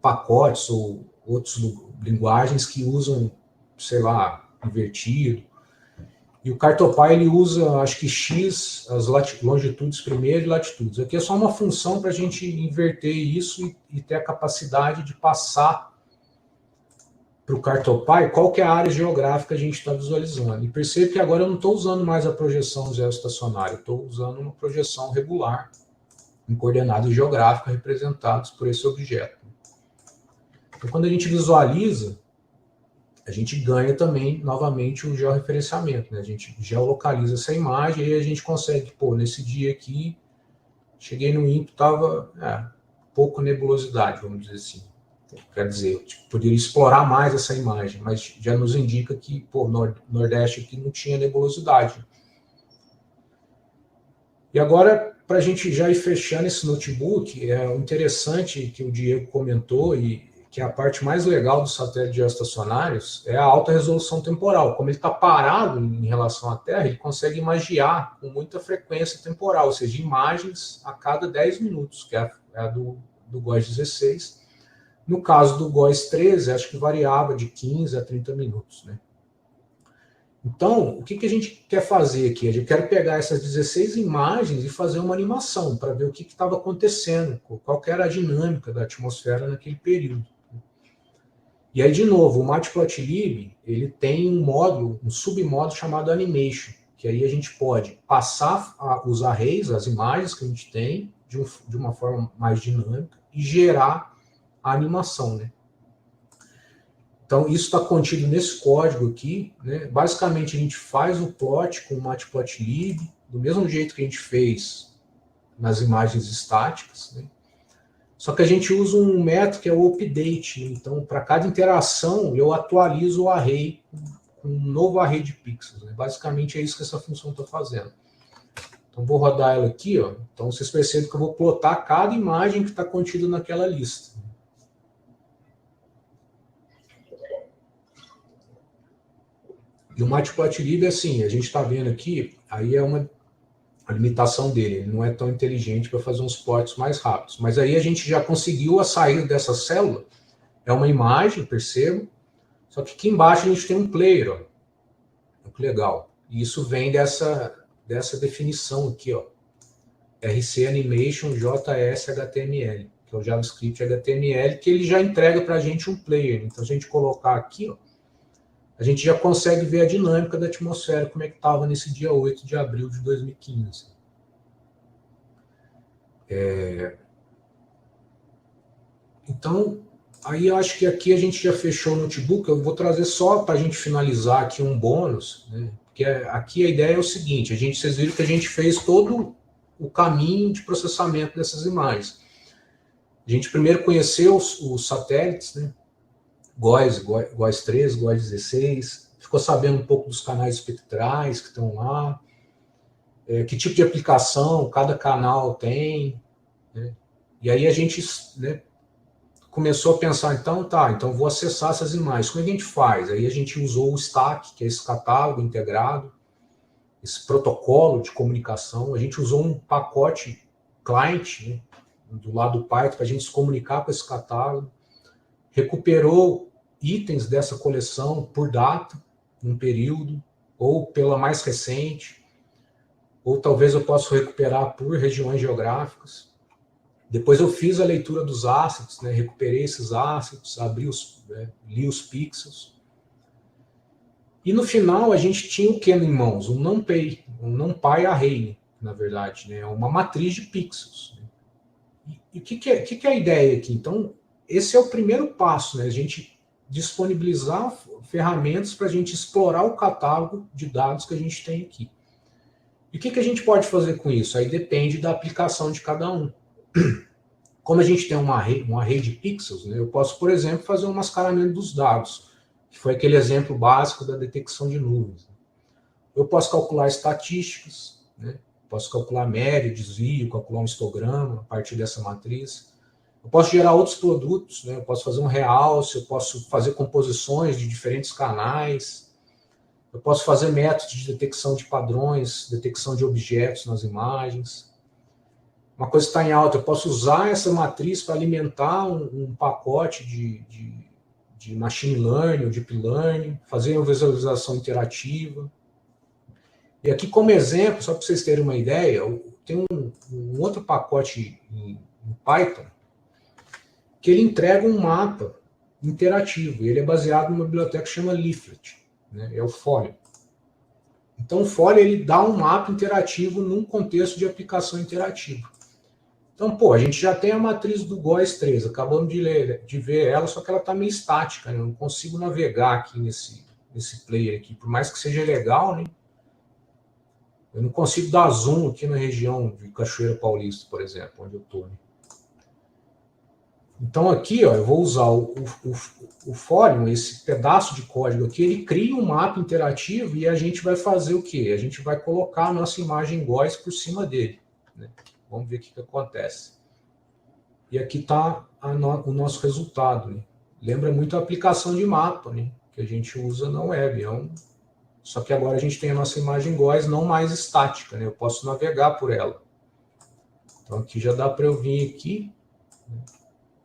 pacotes ou outras linguagens que usam sei lá, invertido. E o Cartopy ele usa, acho que X, as longitudes primeiro e latitudes. Aqui é só uma função para a gente inverter isso e ter a capacidade de passar para o Cartopy qual que é a área geográfica que a gente está visualizando. E percebe que agora eu não estou usando mais a projeção geoestacionária, estou usando uma projeção regular em coordenadas geográficas representadas por esse objeto. Então, quando a gente visualiza, a gente ganha também, novamente, o georreferenciamento, né? A gente geolocaliza essa imagem e aí a gente consegue, pô, nesse dia aqui, cheguei no INPE, estava pouco nebulosidade, vamos dizer assim. Quer dizer, poderia explorar mais essa imagem, mas já nos indica que, pô, Nordeste aqui não tinha nebulosidade. E agora, para a gente já ir fechando esse notebook, é interessante que o Diego comentou e que a parte mais legal dos satélites geoestacionários é a alta resolução temporal. Como ele está parado em relação à Terra, ele consegue imagiar com muita frequência temporal, ou seja, imagens a cada 10 minutos, que é a do GOES 16. No caso do GOES 13, acho que variava de 15 a 30 minutos. Né? Então, o que a gente quer fazer aqui? A gente quer pegar essas 16 imagens e fazer uma animação para ver o que estava acontecendo, qual que era a dinâmica da atmosfera naquele período. E aí, de novo, o Matplotlib, ele tem um módulo, um submódulo chamado Animation, que aí a gente pode passar os arrays, as imagens que a gente tem, de uma forma mais dinâmica, e gerar a animação, né? Então, isso está contido nesse código aqui, né? Basicamente, a gente faz o plot com o Matplotlib, do mesmo jeito que a gente fez nas imagens estáticas, né? Só que a gente usa um método que é o update. Então, para cada interação, eu atualizo o array com um novo array de pixels. Né? Basicamente, é isso que essa função está fazendo. Então, vou rodar ela aqui. Ó. Então, vocês percebem que eu vou plotar cada imagem que está contida naquela lista. E o Matplotlib, assim, a gente está vendo aqui, aí é a limitação dele, ele não é tão inteligente para fazer uns plots mais rápidos. Mas aí a gente já conseguiu a saída dessa célula, é uma imagem, percebo, só que aqui embaixo a gente tem um player, ó. Olha que legal. E isso vem dessa definição aqui, ó. RC Animation JS HTML, que é o JavaScript HTML, que ele já entrega para a gente um player. Então, se a gente colocar aqui, ó, a gente já consegue ver a dinâmica da atmosfera, como é que estava nesse dia 8 de abril de 2015. Então, aí eu acho que aqui a gente já fechou o notebook. Eu vou trazer só para a gente finalizar aqui um bônus, né? Porque aqui a ideia é o seguinte, vocês viram que a gente fez todo o caminho de processamento dessas imagens. A gente primeiro conheceu os satélites, né? GOES 13, GOES 16, ficou sabendo um pouco dos canais espectrais que estão lá, que tipo de aplicação cada canal tem, né? E aí a gente, né, começou a pensar, então vou acessar essas imagens, como é que a gente faz? Aí a gente usou o Stack, que é esse catálogo integrado, esse protocolo de comunicação, a gente usou um pacote client, né, do lado do Python, para a gente se comunicar com esse catálogo, recuperou itens dessa coleção por data, num período, ou pela mais recente, ou talvez eu possa recuperar por regiões geográficas. Depois eu fiz a leitura dos assets, né, recuperei esses assets, li os pixels. E no final a gente tinha o que em mãos? Um NumPy array, na verdade, né, uma matriz de pixels. E o que é a ideia aqui? Então, esse é o primeiro passo, né? A gente disponibilizar ferramentas para a gente explorar o catálogo de dados que a gente tem aqui. E o que a gente pode fazer com isso? Aí depende da aplicação de cada um. Como a gente tem um array de pixels, né, eu posso, por exemplo, fazer um mascaramento dos dados, que foi aquele exemplo básico da detecção de nuvens. Eu posso calcular estatísticas, né, posso calcular média, desvio, calcular um histograma a partir dessa matriz. Eu posso gerar outros produtos, né? Eu posso fazer um realce, eu posso fazer composições de diferentes canais, eu posso fazer métodos de detecção de padrões, detecção de objetos nas imagens. Uma coisa está em alta, eu posso usar essa matriz para alimentar um pacote de machine learning, deep learning, fazer uma visualização interativa. E aqui, como exemplo, só para vocês terem uma ideia, tem um outro pacote em Python que ele entrega um mapa interativo. Ele é baseado numa biblioteca que chama Leaflet, né? É o Folio. Então, o Folio ele dá um mapa interativo num contexto de aplicação interativa. Então, a gente já tem a matriz do GOES 3, acabamos de ver ela, só que ela está meio estática, né? Eu não consigo navegar aqui nesse player aqui, por mais que seja legal, né? Eu não consigo dar zoom aqui na região de Cachoeira Paulista, por exemplo, onde eu estou. Né? Então, aqui, eu vou usar o Forium, esse pedaço de código aqui, ele cria um mapa interativo e a gente vai fazer o quê? A gente vai colocar a nossa imagem GOES por cima dele. Né? Vamos ver o que acontece. E aqui está o nosso resultado. Né? Lembra muito a aplicação de mapa, né? Que a gente usa na web. Só que agora a gente tem a nossa imagem GOES não mais estática. Né? Eu posso navegar por ela. Então aqui já dá para eu vir aqui. Né?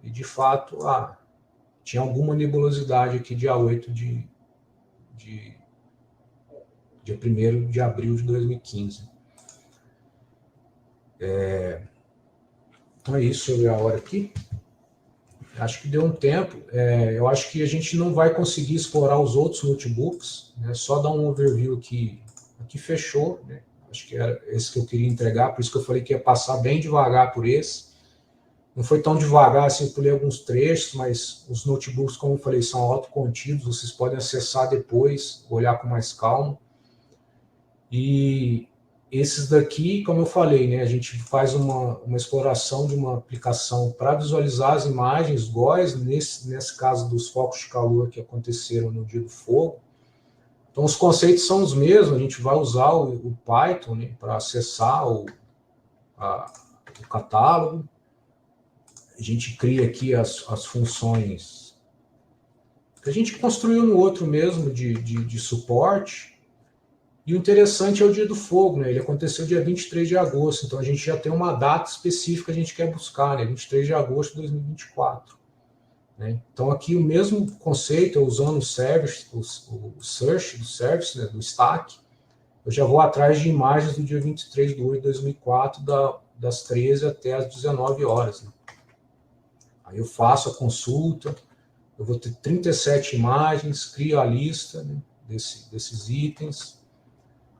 E de fato, tinha alguma nebulosidade aqui dia 8 dia 1º de abril de 2015. Então é isso, eu vi a hora aqui. Acho que deu um tempo. Eu acho que a gente não vai conseguir explorar os outros notebooks. Né? Só dar um overview aqui. Aqui fechou. Né? Acho que era esse que eu queria entregar, por isso que eu falei que ia passar bem devagar por esse. Não foi tão devagar assim, eu pulei alguns trechos, mas os notebooks, como eu falei, são autocontidos, vocês podem acessar depois, olhar com mais calma. E esses daqui, como eu falei, né, a gente faz uma exploração de uma aplicação para visualizar as imagens GOES, nesse caso dos focos de calor que aconteceram no dia do fogo. Então, os conceitos são os mesmos, a gente vai usar o Python, né, para acessar o catálogo. A gente cria aqui as funções que a gente construiu no outro mesmo de suporte. E o interessante é o dia do fogo, né? Ele aconteceu dia 23 de agosto, então a gente já tem uma data específica que a gente quer buscar, né? 23 de agosto de 2024. Né? Então aqui o mesmo conceito, eu usando o service, o search do service, né? Do stack, eu já vou atrás de imagens do dia 23 de 8 de 2004, das 13 até as 19 horas. Né? Aí eu faço a consulta, eu vou ter 37 imagens, crio a lista, né, desses itens.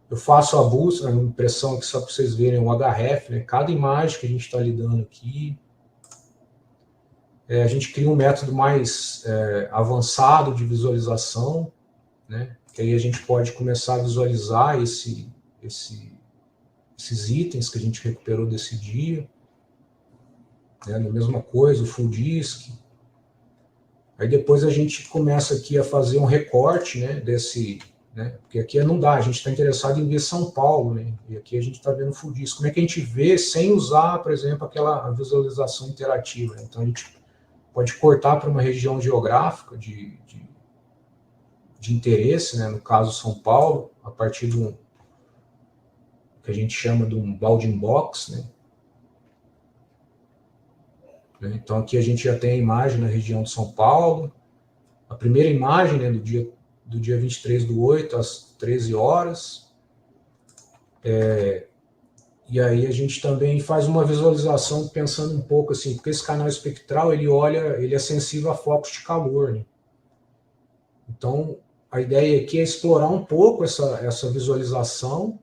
Eu faço a busca, a impressão aqui só para vocês verem o href, né, cada imagem que a gente está lidando aqui. A gente cria um método mais avançado de visualização, né, que aí a gente pode começar a visualizar esses itens que a gente recuperou desse dia. A mesma coisa, o full disk. Aí depois a gente começa aqui a fazer um recorte, né, né, porque aqui não dá, a gente está interessado em ver São Paulo, né, e aqui a gente está vendo full disk. Como é que a gente vê sem usar, por exemplo, aquela visualização interativa? Né? Então a gente pode cortar para uma região geográfica de interesse, né, no caso São Paulo, a partir de um que a gente chama de um bounding box, né? Então aqui a gente já tem a imagem na região de São Paulo, a primeira imagem, né, do dia 23 do 8 às 13 horas, e aí a gente também faz uma visualização pensando um pouco assim, porque esse canal espectral ele é sensível a focos de calor, né? Então a ideia aqui é explorar um pouco essa visualização,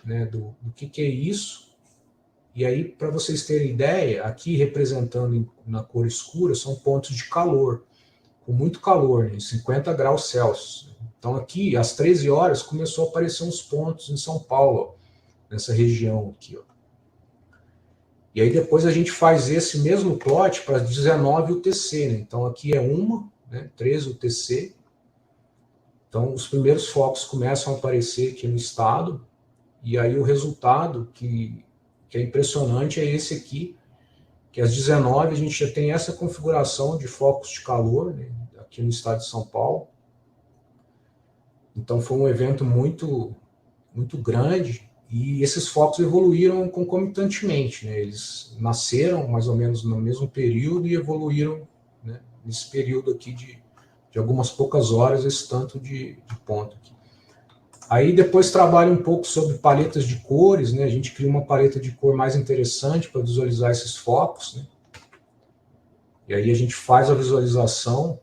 né, do que é isso. E aí, para vocês terem ideia, aqui representando na cor escura, são pontos de calor, com muito calor, né, 50 graus Celsius. Então aqui, às 13 horas, começou a aparecer uns pontos em São Paulo, ó, nessa região aqui. Ó. E aí depois a gente faz esse mesmo plot para 19 UTC, né? Então aqui é 13 UTC. Então os primeiros focos começam a aparecer aqui no estado, e aí o resultado que é impressionante é esse aqui, que às 19 a gente já tem essa configuração de focos de calor, né, aqui no estado de São Paulo. Então foi um evento muito, muito grande, e esses focos evoluíram concomitantemente, né, eles nasceram mais ou menos no mesmo período e evoluíram, né, nesse período aqui de de algumas poucas horas esse tanto de ponto aqui. Aí depois trabalha um pouco sobre paletas de cores, né? A gente cria uma paleta de cor mais interessante para visualizar esses focos, né? E aí a gente faz a visualização,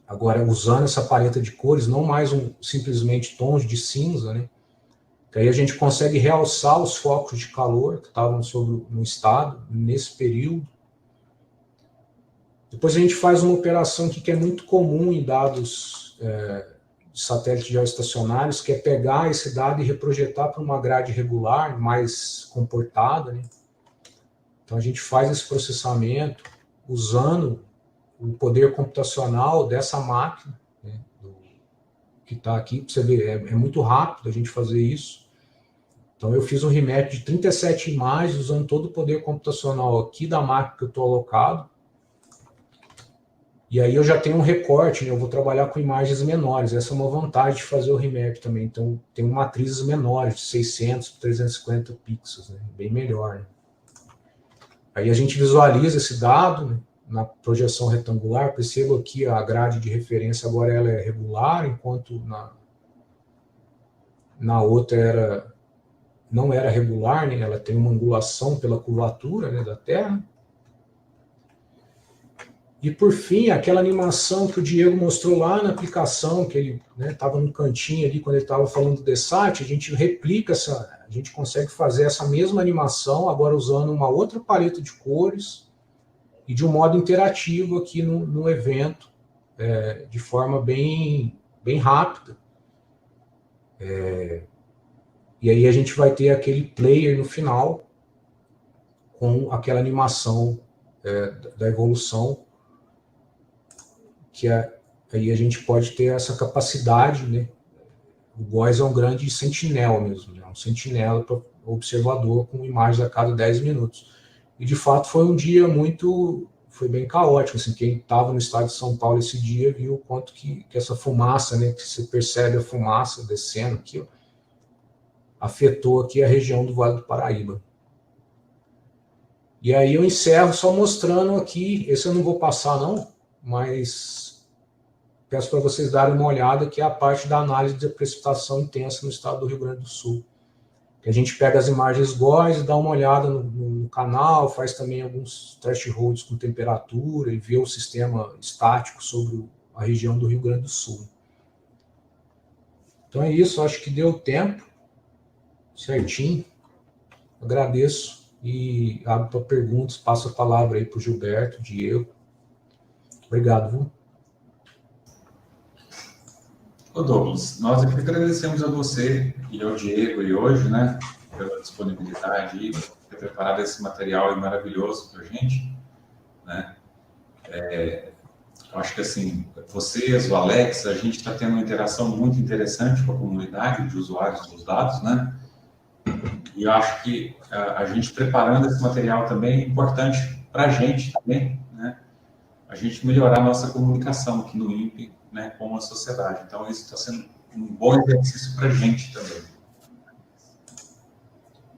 agora usando essa paleta de cores, não mais simplesmente tons de cinza, né? Que aí a gente consegue realçar os focos de calor que estavam no estado nesse período. Depois a gente faz uma operação aqui que é muito comum em dados de satélites geoestacionários, que é pegar esse dado e reprojetar para uma grade regular, mais comportada, né? Então a gente faz esse processamento usando o poder computacional dessa máquina, né, que está aqui, para você ver, é muito rápido a gente fazer isso. Então eu fiz um remap de 37 imagens usando todo o poder computacional aqui da máquina que eu estou alocado. E aí eu já tenho um recorte, né? Eu vou trabalhar com imagens menores. Essa é uma vantagem de fazer o remap também. Então tem matrizes menores, de 600 por 350 pixels, né? Bem melhor, né? Aí a gente visualiza esse dado, né, na projeção retangular. Perceba aqui a grade de referência agora ela é regular, enquanto na outra não era regular, né? Ela tem uma angulação pela curvatura, né, da Terra. E, por fim, aquela animação que o Diego mostrou lá na aplicação, que ele estava no cantinho ali, quando ele estava falando do DESAT, a gente replica a gente consegue fazer essa mesma animação, agora usando uma outra paleta de cores e de um modo interativo aqui no evento, de forma bem rápida. E aí a gente vai ter aquele player no final com aquela animação da evolução, que aí a gente pode ter essa capacidade, né? O GOES é um grande sentinela mesmo, né? Um sentinela para observador com imagens a cada 10 minutos. E, de fato, foi um dia foi bem caótico, assim, quem estava no estado de São Paulo esse dia viu o quanto que essa fumaça, né, que você percebe a fumaça descendo aqui, ó, afetou aqui a região do Vale do Paraíba. E aí eu encerro só mostrando aqui, esse eu não vou passar não, mas peço para vocês darem uma olhada, que é a parte da análise de precipitação intensa no estado do Rio Grande do Sul. Que a gente pega as imagens GOES, dá uma olhada no canal, faz também alguns thresholds com temperatura e vê o sistema estático sobre a região do Rio Grande do Sul. Então é isso, acho que deu tempo, certinho. Agradeço e abro para perguntas, passo a palavra aí para o Gilberto, Diego. Obrigado, viu? Ô Douglas, nós aqui agradecemos a você e ao Diego e hoje, né, pela disponibilidade e ter preparado esse material maravilhoso para a gente, né? Eu acho que assim, vocês, o Alex, a gente está tendo uma interação muito interessante com a comunidade de usuários dos dados, né? E eu acho que a gente preparando esse material também é importante para a gente também, né? A gente melhorar a nossa comunicação aqui no INPE, né, com a sociedade. Então, isso está sendo um bom exercício para a gente também.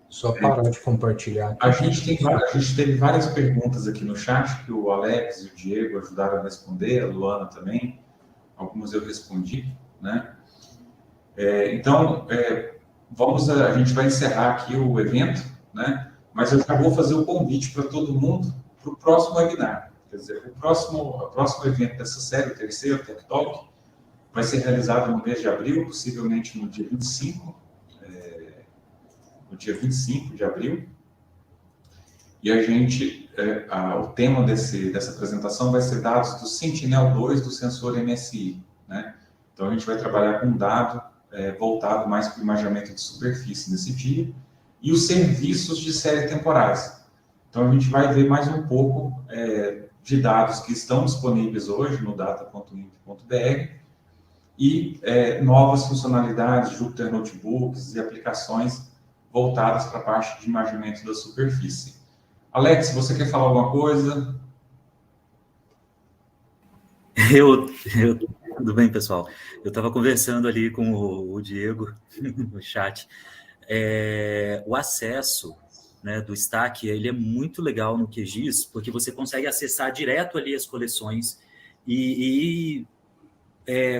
Só parar de compartilhar. A gente teve várias perguntas aqui no chat, que o Alex e o Diego ajudaram a responder, a Luana também. Algumas eu respondi, né? Então, a gente vai encerrar aqui o evento, né? Mas eu já vou fazer o convite para todo mundo para o próximo webinar. Quer dizer, o próximo evento dessa série, o terceiro, Tech Talk, vai ser realizado no mês de abril, possivelmente no dia 25, de abril. E a gente, o tema dessa apresentação vai ser dados do Sentinel-2 do sensor MSI, né? Então, a gente vai trabalhar com dado voltado mais para o imaginamento de superfície nesse dia, e os serviços de série temporais. Então, a gente vai ver mais um pouco de dados que estão disponíveis hoje no data.inp.br e novas funcionalidades, Jupyter Notebooks e aplicações voltadas para a parte de imaginamento da superfície. Alex, você quer falar alguma coisa? Tudo bem, pessoal? Eu estava conversando ali com o Diego no chat. O acesso né, do Stack, ele é muito legal no QGIS, porque você consegue acessar direto ali as coleções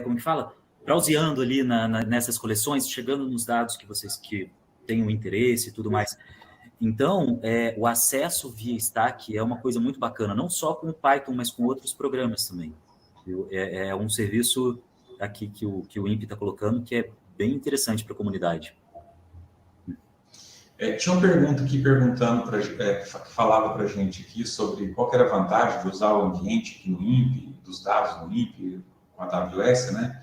como que fala? Browseando ali nessas coleções, chegando nos dados que vocês que tenham interesse e tudo mais. Então, o acesso via Stack é uma coisa muito bacana, não só com o Python, mas com outros programas também. É um serviço aqui que o INPE está colocando que é bem interessante para a comunidade. Tinha uma pergunta aqui que falava para a gente aqui sobre qual que era a vantagem de usar o ambiente aqui no INPE, dos dados no INPE, com a AWS, né?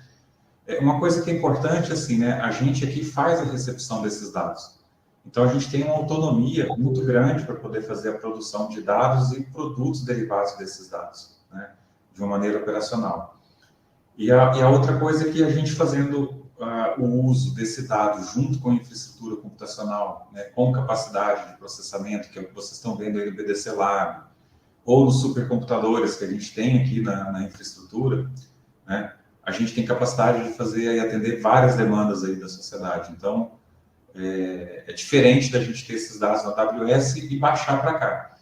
Uma coisa que é importante, assim, né? A gente aqui faz a recepção desses dados. Então, a gente tem uma autonomia muito grande para poder fazer a produção de dados e produtos derivados desses dados, né? De uma maneira operacional. E a outra coisa é que a gente fazendo o uso desse dado junto com a infraestrutura computacional, né, com capacidade de processamento, que é o que vocês estão vendo aí no BDC Lab, ou nos supercomputadores que a gente tem aqui na infraestrutura, né, a gente tem capacidade de fazer e atender várias demandas aí da sociedade. Então, é diferente da gente ter esses dados na AWS e baixar para cá.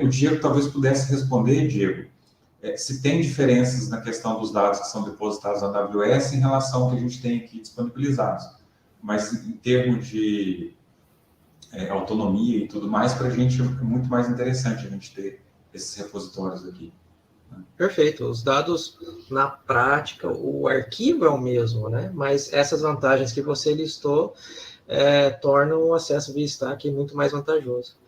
O Diego talvez pudesse responder, Diego, se tem diferenças na questão dos dados que são depositados na AWS em relação ao que a gente tem aqui disponibilizados. Mas em termos de autonomia e tudo mais, para a gente é muito mais interessante a gente ter esses repositórios aqui. Perfeito. Os dados, na prática, o arquivo é o mesmo, né? Mas essas vantagens que você listou tornam o acesso via Stack muito mais vantajoso.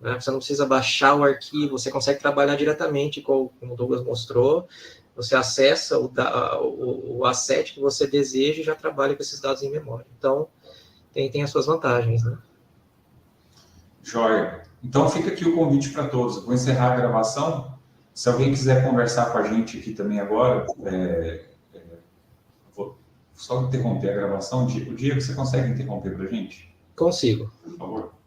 Você não precisa baixar o arquivo, você consegue trabalhar diretamente, como o Douglas mostrou, você acessa o asset que você deseja e já trabalha com esses dados em memória. Então, tem as suas vantagens, né? Joia. Então, fica aqui o convite para todos. Eu vou encerrar a gravação. Se alguém quiser conversar com a gente aqui também agora, vou só interromper a gravação. Diego, você consegue interromper para a gente? Consigo. Por favor.